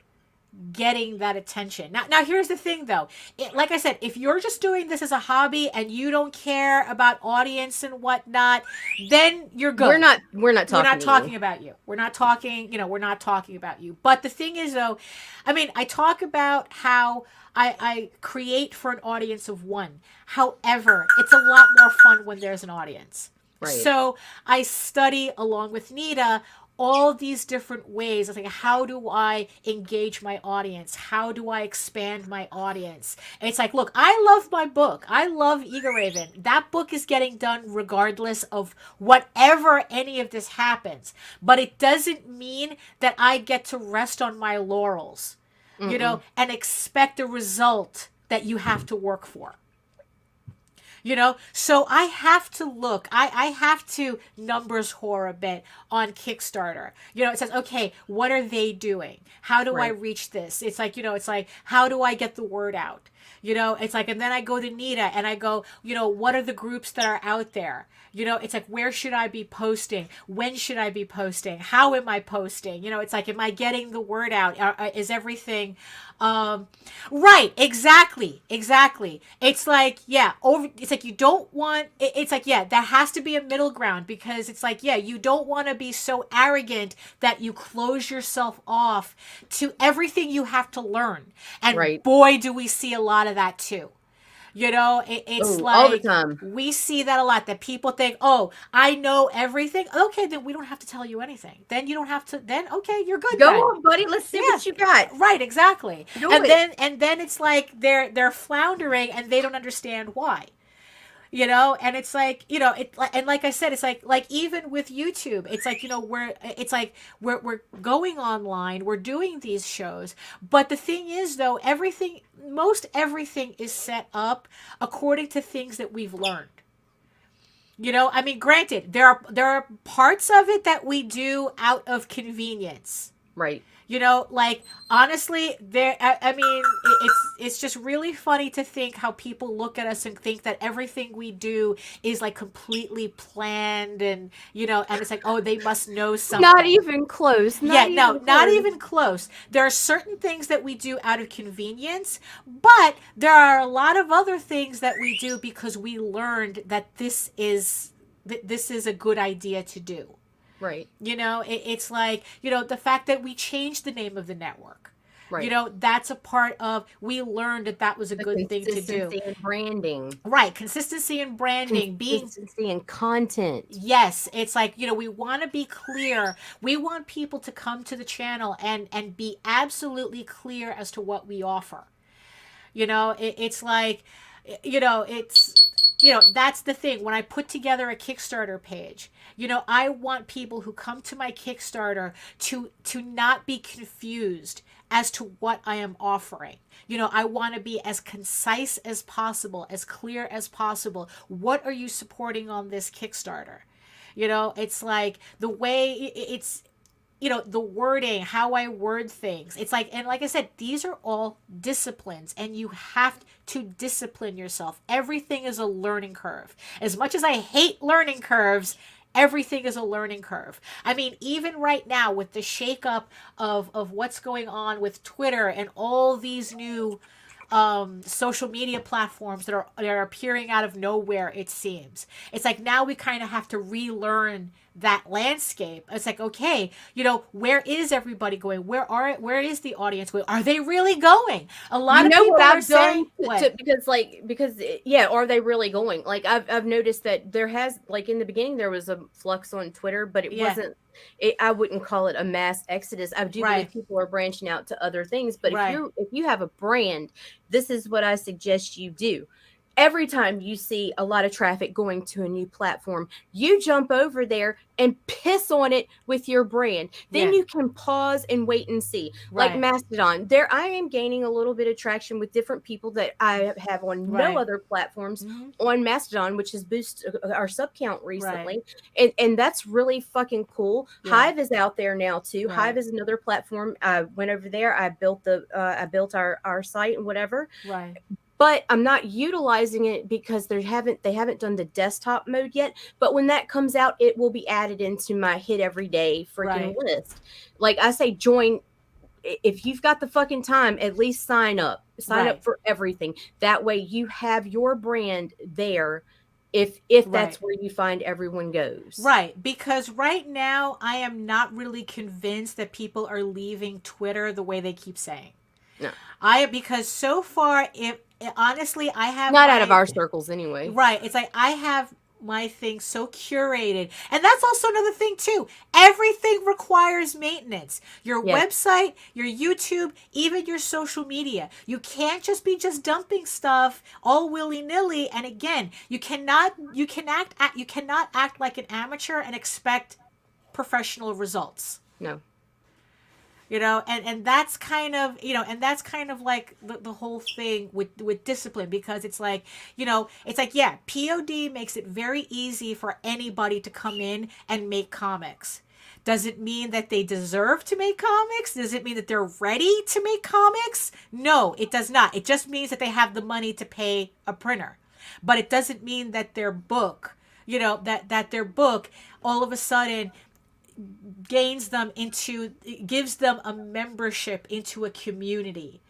getting that attention. Now here's the thing, though. Like I said, if you're just doing this as a hobby and you don't care about audience and whatnot, then you're good. We're not talking about you. We're not talking about you. But the thing is, though, I talk about how I create for an audience of one. However, it's a lot more fun when there's an audience. Right. So I study, along with Nita, all these different ways. I think, how do I engage my audience? How do I expand my audience? And it's like, look, I love my book. I love Eagle Raven. That book is getting done regardless of whatever any of this happens. But it doesn't mean that I get to rest on my laurels, and expect a result that you have to work for. So I have to look, I have to numbers whore a bit on Kickstarter. It says, okay, what are they doing? How do I reach this? It's like, it's like, how do I get the word out? It's like, and then I go to Nita and I go, what are the groups that are out there? It's like, where should I be posting? When should I be posting? How am I posting? It's like, am I getting the word out? Is everything right? Exactly. It's like, it's like, you don't want, it's like, there has to be a middle ground, because it's like, you don't want to be so arrogant that you close yourself off to everything you have to learn. And boy, do we see a lot of that too. It's like, all the time. We see that a lot, that people think, oh, I know everything. Okay, then we don't have to tell you anything. Then you don't have to, then, okay, you're good. Go on, buddy. Let's see what you got. Right, exactly. Do it. Then it's like they're floundering and they don't understand why. And it's like, and like I said, it's like even with YouTube, it's like, we're going online, we're doing these shows, but the thing is though, most everything is set up according to things that we've learned. I mean, granted, there are parts of it that we do out of convenience. Right. Like honestly, I mean, it's just really funny to think how people look at us and think that everything we do is like completely planned, and and it's like, oh, they must know something. Not even close. Not even close. There are certain things that we do out of convenience, but there are a lot of other things that we do because we learned that this is a good idea to do. Right. It's like, the fact that we changed the name of the network. Right. That's a part of, we learned that was a good thing to do. Consistency and branding. Right. Consistency and branding. Consistency and content. Yes. It's like, we want to be clear. We want people to come to the channel and be absolutely clear as to what we offer. It's like, that's the thing. When I put together a Kickstarter page, I want people who come to my Kickstarter to not be confused as to what I am offering. I want to be as concise as possible, as clear as possible. What are you supporting on this Kickstarter? It's like the way it's, the wording, how I word things. It's like, and like I said, these are all disciplines, and you have to discipline yourself. Everything is a learning curve. As much as I hate learning curves, everything is a learning curve. I mean, even right now with the shakeup of what's going on with Twitter and all these new social media platforms that are appearing out of nowhere, it seems. It's like now we kind of have to relearn that landscape. It's like, okay, where is everybody going? Where is the audience going? Are they really going? A lot of people are saying because are they really going? Like I've noticed that there has, like in the beginning there was a flux on Twitter, but it wasn't. I wouldn't call it a mass exodus. I do believe people are branching out to other things, but if you have a brand, this is what I suggest you do. Every time you see a lot of traffic going to a new platform, you jump over there and piss on it with your brand. Then you can pause and wait and see. Like Mastodon, there I am gaining a little bit of traction with different people that I have on no other platforms on Mastodon, which has boosted our sub count recently. And that's really fucking cool. Hive is out there now too. Hive is another platform. I went over there. I built our site and whatever. Right. But I'm not utilizing it because they haven't done the desktop mode yet. But when that comes out, it will be added into my hit every day freaking list. Like I say, join. If you've got the fucking time, at least sign up. Sign up for everything. That way you have your brand there. If that's where you find everyone goes. Right. Because right now I am not really convinced that people are leaving Twitter the way they keep saying. No. Because so far, honestly, I have not out of our circles anyway. Right. It's like I have my thing so curated. And that's also another thing too. Everything requires maintenance. Your website, your YouTube, even your social media. You can't just be dumping stuff all willy-nilly. And again, you cannot act like an amateur and expect professional results. No. And that's kind of, like the whole thing with discipline, because it's like, POD makes it very easy for anybody to come in and make comics. Does it mean that they deserve to make comics? Does it mean that they're ready to make comics? No, it does not. It just means that they have the money to pay a printer. But it doesn't mean that their book, that their book all of a sudden gives them a membership into a community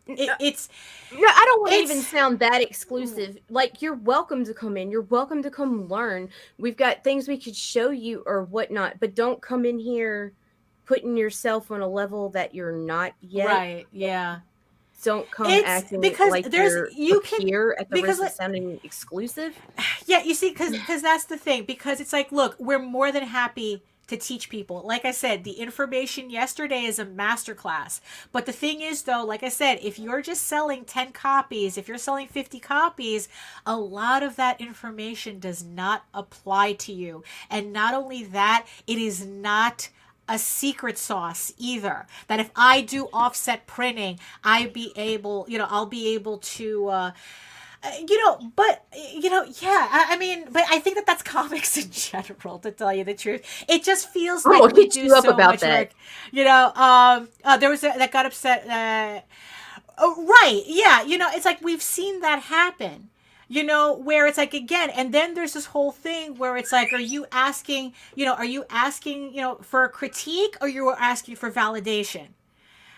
it's I don't want to even sound that exclusive. Like, you're welcome to come in, you're welcome to come learn. We've got things we could show you or whatnot, but don't come in here putting yourself on a level that you're not yet. Right. Yeah. Don't come acting because like you can hear at the risk of sounding exclusive. Yeah, you see, because that's the thing. Because it's like, look, we're more than happy to teach people. Like I said, the information yesterday is a masterclass. But the thing is, though, like I said, if you're just selling 10 copies, if you're selling 50 copies, a lot of that information does not apply to you. And not only that, it is not a secret sauce either. That if I do offset printing, I'll be able to, I mean, but I think that that's comics in general, to tell you the truth. It just feels like we do so much work. There was that got upset. Right. Yeah. It's like we've seen that happen, where it's like, again, and then there's this whole thing where it's like, are you asking for a critique, or you're asking for validation?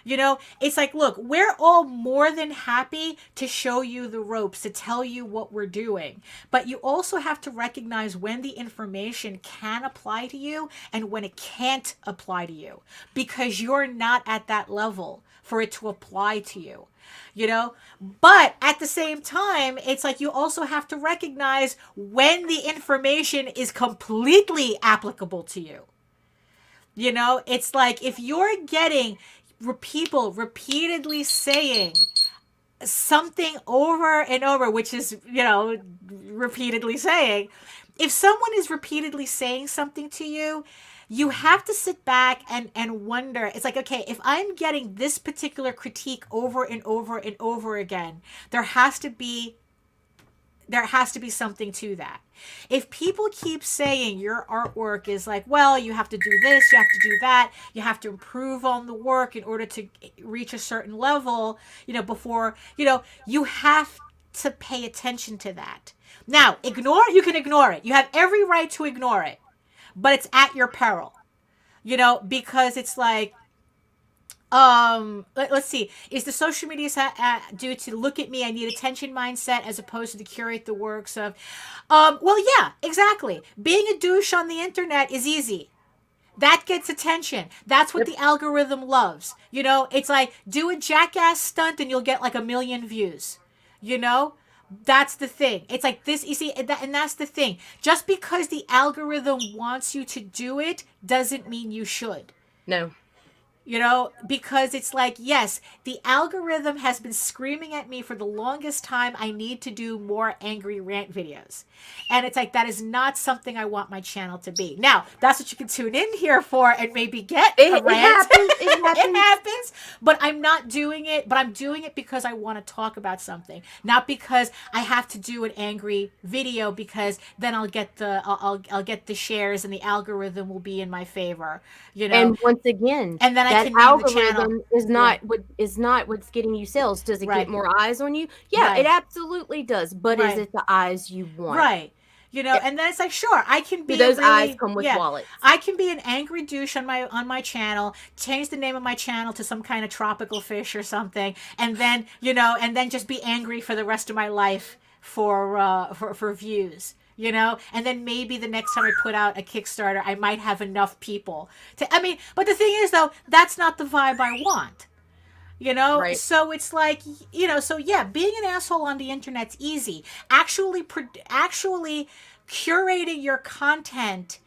It's like, look, we're all more than happy to show you the ropes, to tell you what we're doing. But you also have to recognize when the information can apply to you and when it can't apply to you, because you're not at that level for it to apply to you. But at the same time, it's like you also have to recognize when the information is completely applicable to you. It's like if you're getting people repeatedly saying something over and over, which is, repeatedly saying, if someone is repeatedly saying something to you, you have to sit back and wonder. It's like, okay, if I'm getting this particular critique over and over and over again, there has to be something to that. If people keep saying your artwork is like, well, you have to do this, you have to do that, you have to improve on the work in order to reach a certain level, before, you have to pay attention to that. Now, you can ignore it. You have every right to ignore it, but it's at your peril, because it's like, let's see. Is the social media due to look at me, I need attention mindset, as opposed to curate the works of, well, yeah, exactly. Being a douche on the internet is easy. That gets attention. That's what the algorithm loves. It's like, do a jackass stunt and you'll get like 1 million views. That's the thing. It's like this, you see, and that's the thing. Just because the algorithm wants you to do it doesn't mean you should. No. Because it's like, yes, the algorithm has been screaming at me for the longest time, I need to do more angry rant videos. And it's like, that is not something I want my channel to be. Now, that's what you can tune in here for and maybe get a rant. It happens. But I'm not doing it. But I'm doing it because I want to talk about something. Not because I have to do an angry video, because then I'll get I'll get the shares and the algorithm will be in my favor. And once again, and then that algorithm is not what's getting you sales. Does it get more eyes on you? Yeah, it absolutely does. But is it the eyes you want? Right. And then it's like, sure, I can be. Do those eyes come with wallets? I can be an angry douche on my channel, change the name of my channel to some kind of tropical fish or something, and then and then just be angry for the rest of my life for views. And then maybe the next time I put out a Kickstarter, I might have enough people but the thing is, though, that's not the vibe I want, Right. So it's like, so yeah, being an asshole on the internet's easy. Actually curating your content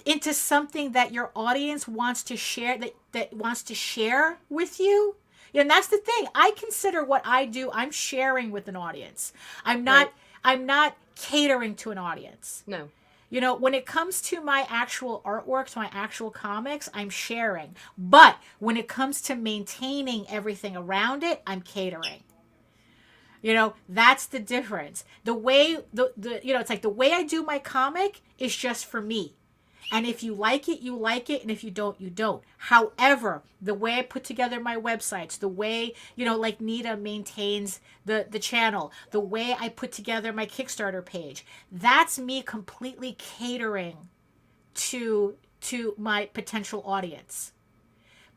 into something that your audience wants to share, that wants to share with you. And that's the thing. I consider what I do, I'm sharing with an audience. I'm not catering to an audience. No. When it comes to my actual artwork, to my actual comics, I'm sharing. But when it comes to maintaining everything around it, I'm catering. That's the difference. The way it's like the way I do my comic is just for me. And if you like it, you like it. And if you don't, you don't. However, the way I put together my websites, the way, like Nita maintains the channel, the way I put together my Kickstarter page, that's me completely catering to my potential audience.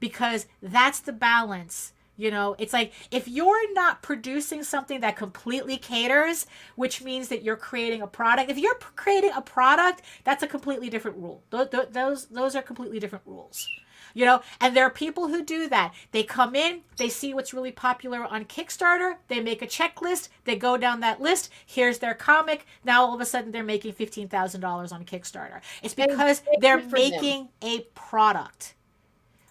Because that's the balance. It's like, if you're not producing something that completely caters, which means that you're creating a product. If you're creating a product, that's a completely different rule. Those are completely different rules. You know, and there are people who do that. They come in, they see what's really popular on Kickstarter, they make a checklist, they go down that list, here's their comic, now all of a sudden they're making $15,000 on Kickstarter. It's because they're making a product.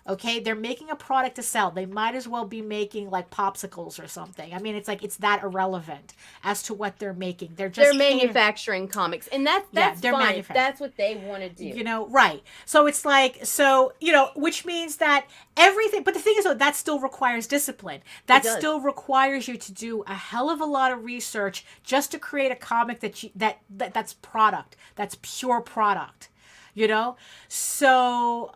Okay, they're making a product to sell. They might as well be making like popsicles or something. I mean, it's like it's that irrelevant as to what they're making. They're manufacturing comics, and that's fine. That's what they want to do. You know, right? So it's like, so you know, which means that everything. But the thing is, though, that still requires discipline. That still requires you to do a hell of a lot of research just to create a comic that's product. That's pure product. You know, so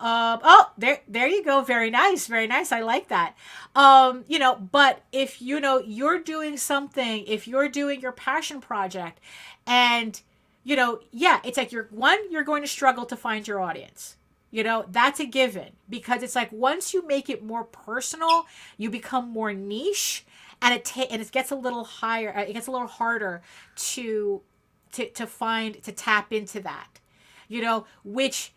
there you go. Very nice, very nice. I like that. You know, but if you know you're doing something, if you're doing your passion project, and you know, yeah, it's like you're going to struggle to find your audience. You know, that's a given, because it's like once you make it more personal, you become more niche, and it gets a little higher. It gets a little harder to tap into that. You know, which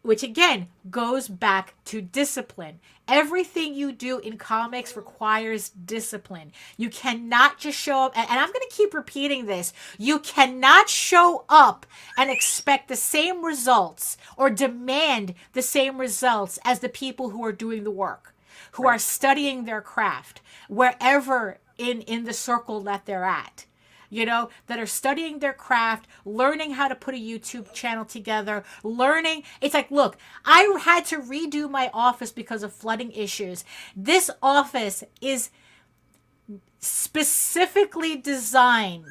again goes back to discipline. Everything you do in comics requires discipline. You cannot just show up, and I'm going to keep repeating this. You cannot show up and expect the same results or demand the same results as the people who are doing the work, who are studying their craft, wherever in the circle that they're at. You know, that are studying their craft, learning how to put a YouTube channel together, learning. It's like, look, I had to redo my office because of flooding issues. This office is specifically designed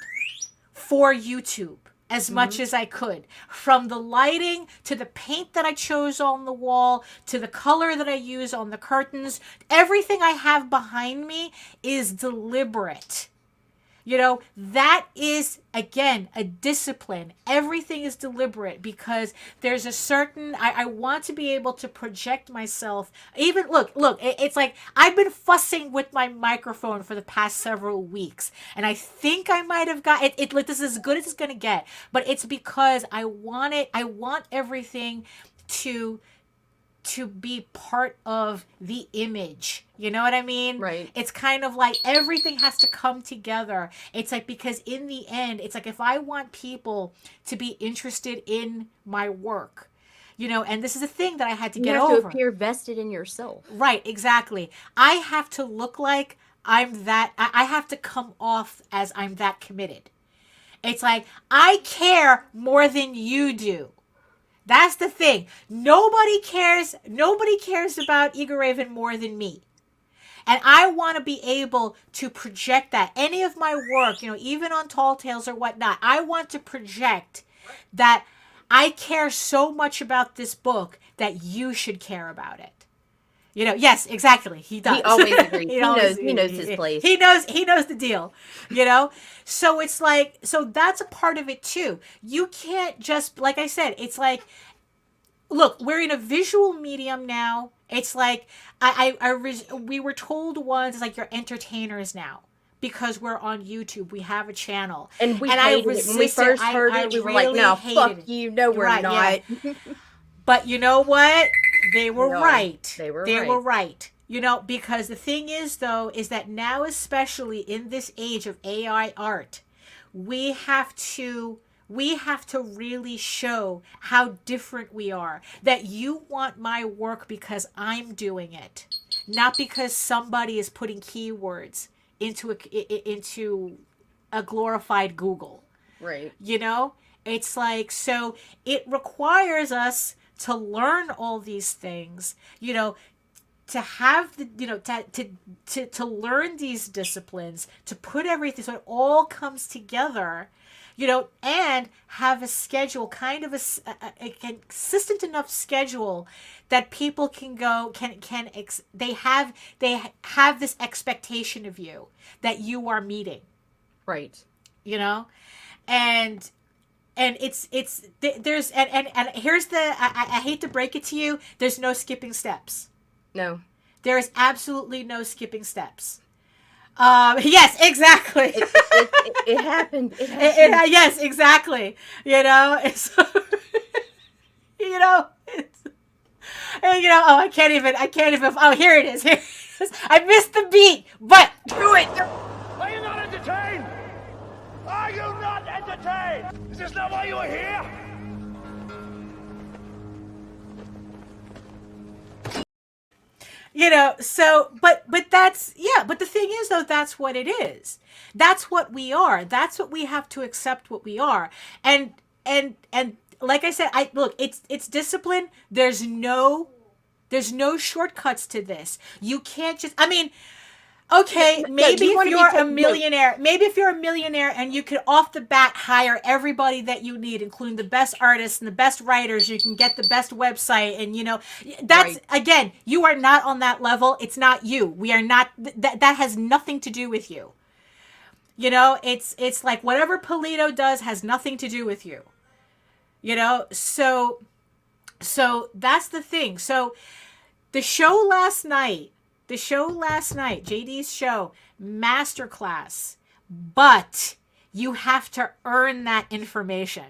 for YouTube as much as I could. From the lighting to the paint that I chose on the wall to the color that I use on the curtains, everything I have behind me is deliberate. You know, that is, again, a discipline. Everything is deliberate because there's a certain, I want to be able to project myself. Even, look, it's like I've been fussing with my microphone for the past several weeks. And I think I might have got it. Like, this is as good as it's going to get. But it's because I want everything to be part of the image. You know what I mean? Right. It's kind of like everything has to come together. It's like, because in the end, it's like if I want people to be interested in my work, you know, and this is a thing that I had to get over. You have to appear vested in yourself. Right, exactly. I have to look like I have to come off as I'm that committed. It's like, I care more than you do. That's the thing. Nobody cares about Eager Raven more than me. And I want to be able to project that. Any of my work, you know, even on Tall Tales or whatnot, I want to project that I care so much about this book that you should care about it. You know, yes, exactly. He does. He always agrees. He knows his place. He knows the deal, you know? So it's like, so that's a part of it too. You can't just, like I said, it's like, look, we're in a visual medium now. It's like, we were told once, it's like you're entertainers now. Because we're on YouTube, we have a channel. And I hated it. When we first heard it, we were like, no, fuck you, no, we're not. Yeah. But you know what? They were right. They were right. You know, because the thing is, though, is that now, especially in this age of AI art, we have to really show how different we are. That you want my work because I'm doing it, not because somebody is putting keywords into a glorified Google. Right. You know, it's like, so it requires us to learn all these things, you know, to have the, you know, to learn these disciplines, to put everything so it all comes together, you know, and have a schedule, kind of a consistent enough schedule that people can go, they have this expectation of you that you are meeting. Right. You know, and there's here's the, I hate to break it to you, there's no skipping steps. No. There is absolutely no skipping steps. Yes, exactly. It happened. Yes, exactly. You know, it's, you know, And, oh, I can't even, oh, here it is. Here it is. I missed the beat, but do it. Are you not entertained? Are you not entertained? Is this not why you are here? So, but that's, but the thing is, though, that's what it is. That's what we are. That's what we have to accept what we are. And like I said, look, it's discipline. There's no shortcuts to this. You can't just, okay, maybe if you're a millionaire and you could off the bat hire everybody that you need, including the best artists and the best writers, you can get the best website, and that's right. Again, you are not on that level. It's not you. We are not, that has nothing to do with you. It's like whatever Polito does has nothing to do with you. So that's the thing. So the show last night, JD's show, masterclass, but you have to earn that information.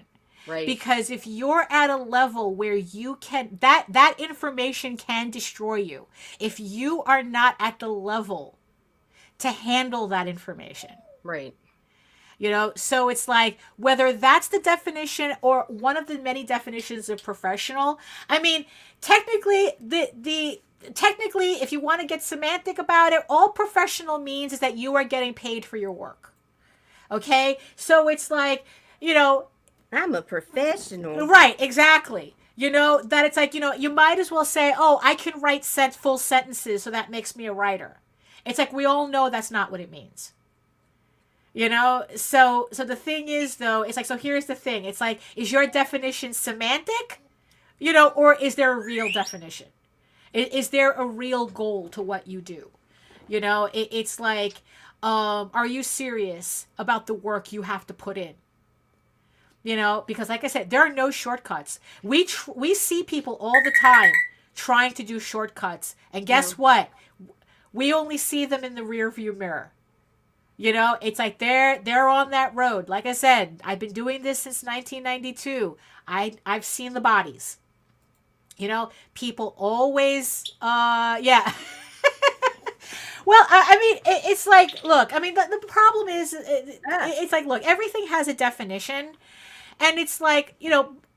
Right. Because if you're at a level where you can, that information can destroy you. If you are not at the level to handle that information. Right. So it's like, whether that's the definition or one of the many definitions of professional, technically, technically, if you want to get semantic about it, all professional means is that you are getting paid for your work. Okay? So it's like, I'm a professional. Right, exactly. That it's like, you might as well say, oh, I can write full sentences, so that makes me a writer. It's like, we all know that's not what it means. So the thing is, though, it's like, so here's the thing. It's like, is your definition semantic, or is there a real definition? Is there a real goal to what you do? It's like, are you serious about the work you have to put in? Because like I said, there are no shortcuts. We see people all the time trying to do shortcuts. And guess what? We only see them in the rear view mirror. It's like they're on that road. Like I said, I've been doing this since 1992. I've seen the bodies. People always, yeah. Well, it's like, look, the problem is, it's like, look, everything has a definition. And it's like,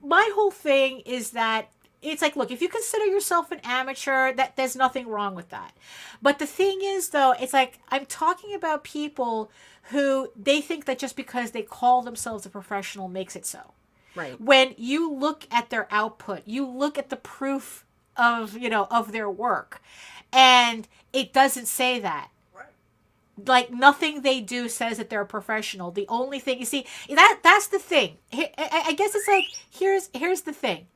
my whole thing is that it's like, look, if you consider yourself an amateur, that there's nothing wrong with that. But the thing is, though, it's like, I'm talking about people who they think that just because they call themselves a professional makes it so. Right. When you look at their output, you look at the proof of, of their work, and it doesn't say that. Right. Like, nothing they do says that they're a professional. The only thing, you see, that's the thing. I guess it's like, here's the thing.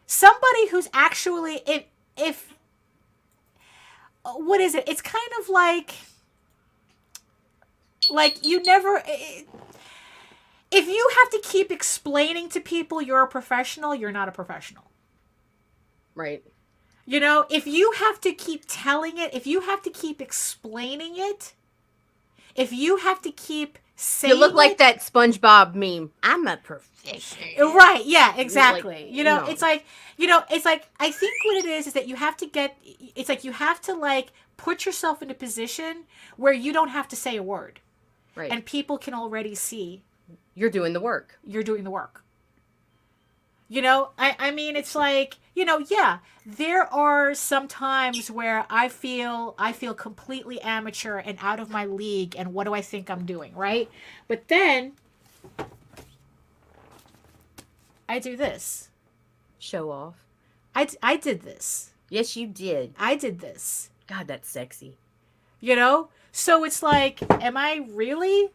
Somebody who's actually, if what is it? It's kind of like you never, if you have to keep explaining to people you're a professional, you're not a professional. Right. If you have to keep telling it, if you have to keep explaining it, if you have to keep saying you look like that SpongeBob meme. I'm a professional. Right. Yeah, exactly. Like, no. It's like, it's like, I think what it is that you have to it's like you have to like put yourself in a position where you don't have to say a word. Right. And people can already see. You're doing the work. You're doing the work. It's like, yeah, there are some times where I feel completely amateur and out of my league, and what do I think I'm doing, right? But then I do this. Show off. I did this. Yes, you did. I did this. God, that's sexy. So it's like, am I really?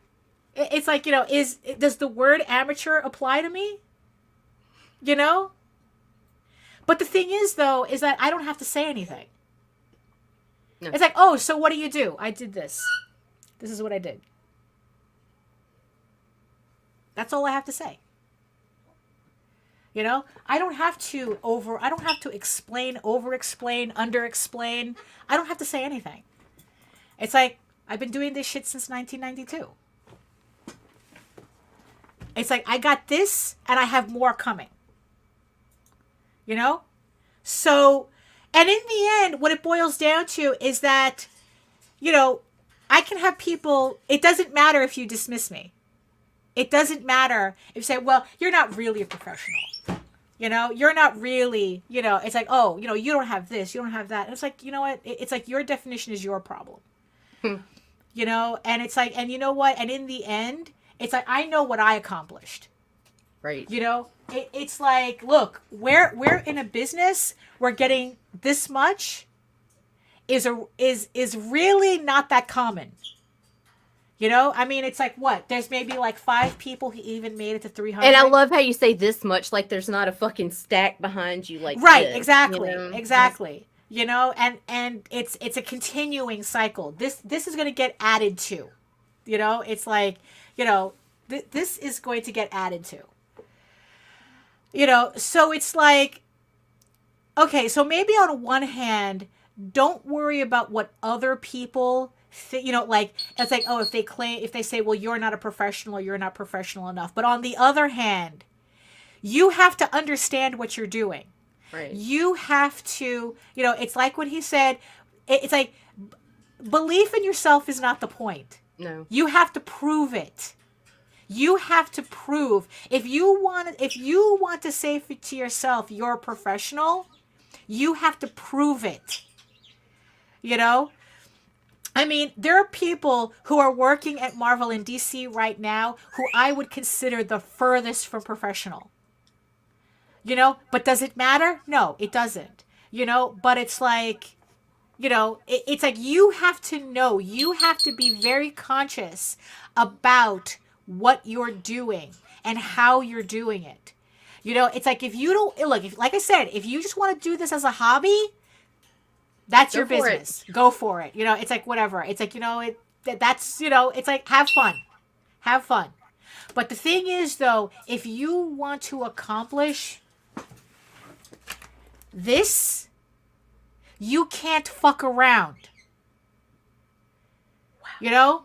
It's like, does the word amateur apply to me? But the thing is, though, is that I don't have to say anything. No. It's like, oh, so what do you do? I did this. This is what I did. That's all I have to say. I don't have to explain, over-explain, under-explain. I don't have to say anything. It's like, I've been doing this shit since 1992. It's like, I got this, and I have more coming. So, and in the end, what it boils down to is that, I can have people, it doesn't matter if you dismiss me. It doesn't matter if you say, well, you're not really a professional. You're not really, it's like, oh, you don't have this, you don't have that. And it's like, you know what? It's like your definition is your problem. And it's like, and you know what? And in the end, it's like, I know what I accomplished. Right. It's like, look, we're in a business, we're getting this much is really not that common. I mean, it's like what? There's maybe like 5 people who even made it to 300. And I love how you say this much, like there's not a fucking stack behind you, like right, this, exactly. And it's a continuing cycle. This is going to get added to. It's like, this is going to get added to. So it's like, okay, so maybe on one hand, don't worry about what other people like, it's like, oh, if they say, well, you're not a professional or you're not professional enough. But on the other hand, you have to understand what you're doing. Right. You have to, it's like when he said, it's like, belief in yourself is not the point. No. You have to prove it. You have to prove, if you want to say to yourself, you're a professional, you have to prove it. I mean, there are people who are working at Marvel and DC right now who I would consider the furthest from professional. But does it matter? No, it doesn't. But it's like, it's like you have to know, you have to be very conscious about what you're doing and how you're doing it. It's like if you don't, look, like I said, if you just want to do this as a hobby, that's your business. Go for it. It's like whatever. It's like, that's, it's like have fun. Have fun. But the thing is, though, if you want to accomplish this, you can't fuck around. Wow.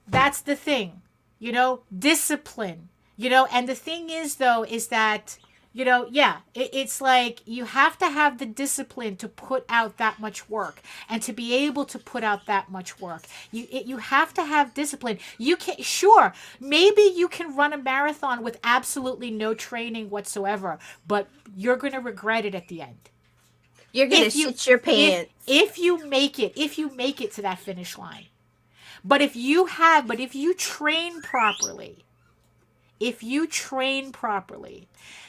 That's the thing. Discipline. And the thing is, though, is that, it's like you have to have the discipline to put out that much work and to be able to put out that much work. You have to have discipline. You can, sure, maybe you can run a marathon with absolutely no training whatsoever, but you're going to regret it at the end. You're going to shit your pants. If you make it to that finish line. But if you train properly,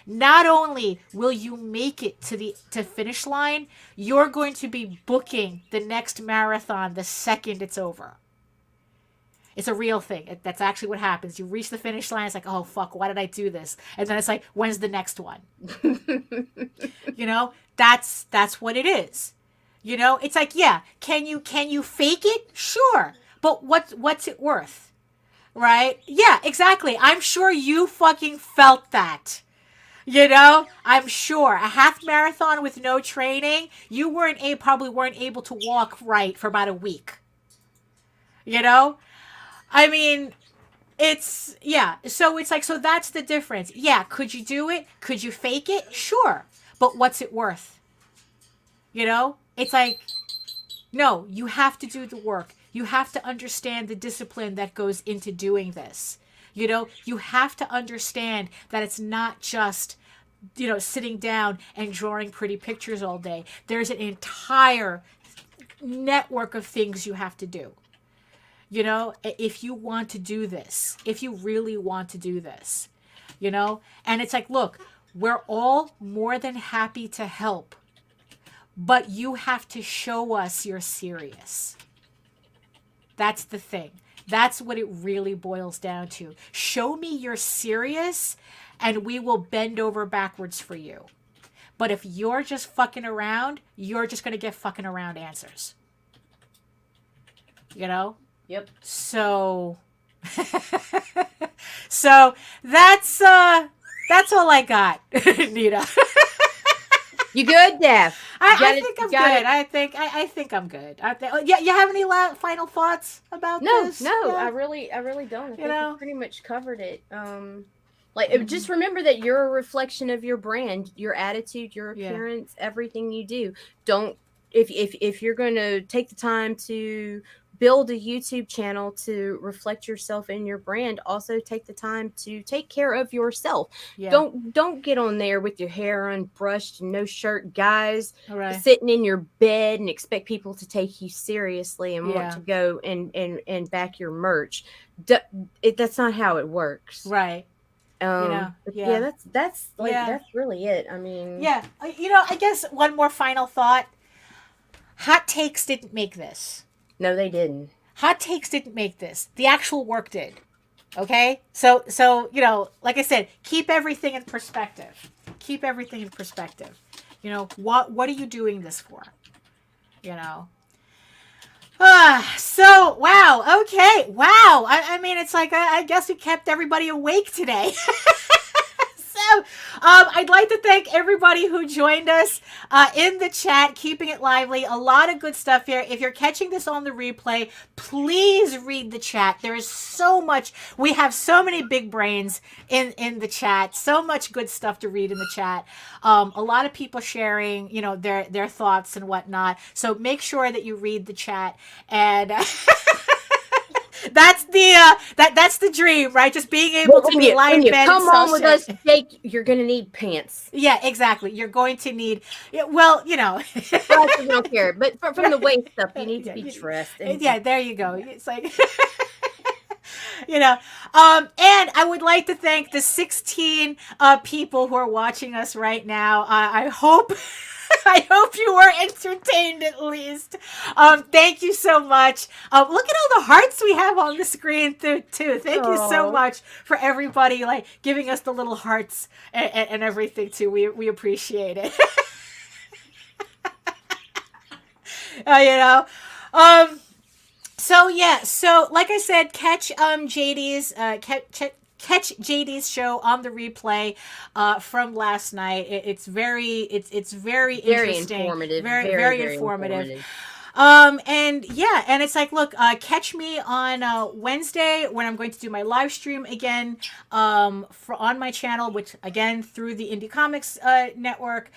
not only will you make it to finish line, you're going to be booking the next marathon the second it's over. It's a real thing. That's actually what happens. You reach the finish line, it's like, oh fuck, why did I do this? And then it's like, when's the next one? That's what it is. It's like, yeah, can you fake it? Sure. But what's it worth? Right? Yeah, exactly. I'm sure you fucking felt that. I'm sure. A half marathon with no training, you probably weren't able to walk right for about a week. I mean, it's, yeah. So it's like, so that's the difference. Yeah, could you do it? Could you fake it? Sure. But what's it worth? It's like, no, you have to do the work. You have to understand the discipline that goes into doing this. You have to understand that it's not just, sitting down and drawing pretty pictures all day. There's an entire network of things you have to do. If you want to do this, if you really want to do this, and it's like, look, we're all more than happy to help, but you have to show us you're serious. That's the thing. That's what it really boils down to. Show me you're serious and we will bend over backwards for you. But if you're just fucking around, you're just going to get fucking around answers. Yep. So that's all I got, Nita. You good, Daph? I think I'm good. I think I'm good. Yeah, you have any final thoughts about this? No, Yeah. I really don't. I think we pretty much covered it. Like, just remember that you're a reflection of your brand, your attitude, your Yeah. appearance, everything you do. Don't if you're going to take the time to build a YouTube channel to reflect yourself and your brand, also take the time to take care of yourself. Yeah. Don't get on there with your hair unbrushed and no shirt, guys, All right. sitting in your bed and expect people to take you seriously and Yeah. want to go and back your merch. That's not how it works. Right. But that's really it. I mean, Yeah. I guess one more final thought. Hot takes didn't make this. no, they didn't. Hot takes didn't make this. The actual work did. Okay? So like I said, keep everything in perspective. Keep everything in perspective. What are you doing this for? So, wow. Okay. Wow. I mean, it's like, I guess we kept everybody awake today. So, I'd like to thank everybody who joined us in the chat, keeping it lively. A lot of good stuff here. If you're catching this on the replay, please read the chat. There is so much. We have so many big brains in the chat. So much good stuff to read in the chat. A lot of people sharing, their thoughts and whatnot. So make sure that you read the chat and. That's the dream, right? Just being able to be live when you fed. come on with us, Jake, you're gonna need pants. Yeah, exactly. You're going to need. Well, We don't care, but from the waist up, you need to be dressed. Yeah, there you go. It's like. And I would like to thank the 16 people who are watching us right now. I hope you were entertained at least. Thank you so much. Look at all the hearts we have on the screen too. Thank you so much for everybody giving us the little hearts and everything too. We appreciate it. So like I said, catch JD's show on the replay from last night. It's very interesting, informative, very informative. And it's like, look, catch me on Wednesday when I'm going to do my live stream again on my channel, which again through the Indie Comics Network.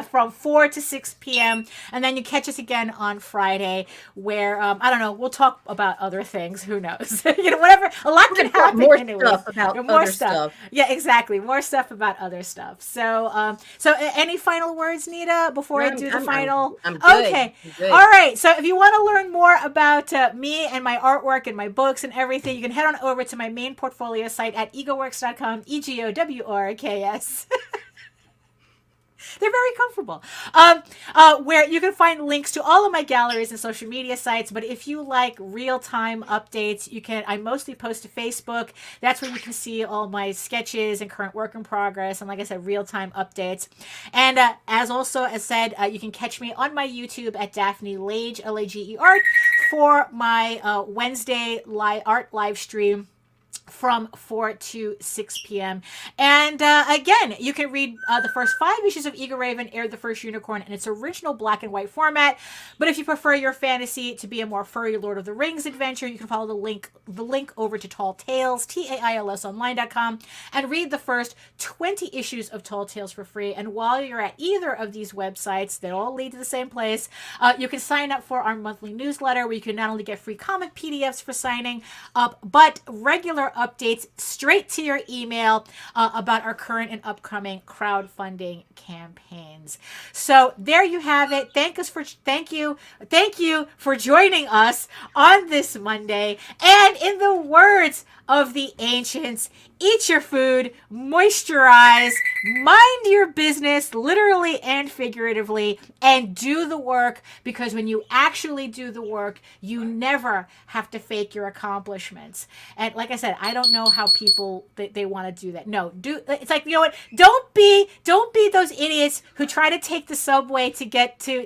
From 4 to 6 p.m. And then you catch us again on Friday where, I don't know, we'll talk about other things. Who knows? Whatever. A lot can happen. More anyways. stuff about other stuff. Yeah, exactly. More stuff about other stuff. So, any final words, Nita, before I do the final? I'm good. Okay. I'm good. All right. So if you want to learn more about me and my artwork and my books and everything, you can head on over to my main portfolio site at egoworks.com, EGOWRKS. They're very comfortable. Where you can find links to all of my galleries and social media sites. But if you like real-time updates, I mostly post to Facebook. That's where you can see all my sketches and current work in progress. And like I said, real-time updates. And as said, you can catch me on my YouTube at Daphne Lage, Lage Art, for my Wednesday art live stream from 4 to 6 p.m. And again, you can read the first 5 issues of Eagle Raven, Air the First Unicorn, in its original black and white format. But if you prefer your fantasy to be a more furry Lord of the Rings adventure, you can follow the link over to Tall Tales, TAILSonline.com, and read the first 20 issues of Tall Tales for free. And while you're at either of these websites, they all lead to the same place, you can sign up for our monthly newsletter where you can not only get free comic PDFs for signing up, but regular updates straight to your email about our current and upcoming crowdfunding campaigns. So there you have it. Thank you for joining us on this Monday. And in the words of the ancients, eat your food, moisturize, mind your business, literally and figuratively, and do the work, because when you actually do the work, you never have to fake your accomplishments. And like I said, I don't know how people they want to do that. No, it's like, you know what? Don't be those idiots who try to take the subway to get to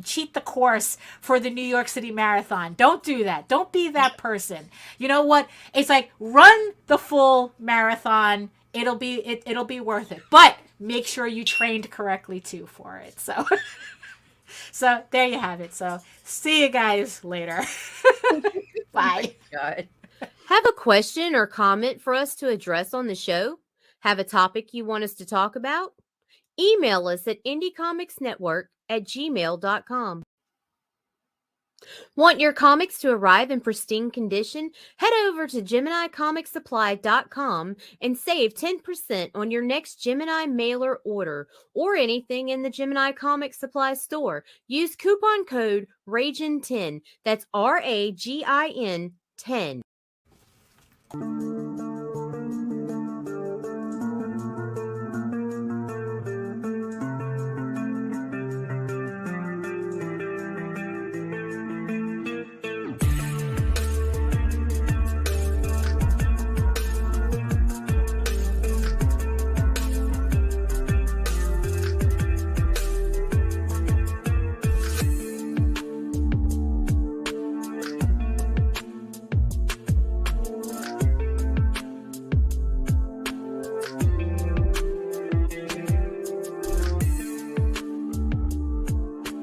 cheat the course for the New York City Marathon. Don't do that. Don't be that person. You know what? It's like, run the full marathon. It'll be worth it. But make sure you trained correctly too for it. So there you have it. So see you guys later. Bye. God. Have a question or comment for us to address on the show? Have a topic you want us to talk about? Email us at indiecomicsnetwork@gmail.com. Want your comics to arrive in pristine condition? Head over to GeminiComicSupply.com and save 10% on your next Gemini mailer order or anything in the Gemini Comic Supply store. Use coupon code RAGIN10. That's RAGIN 10.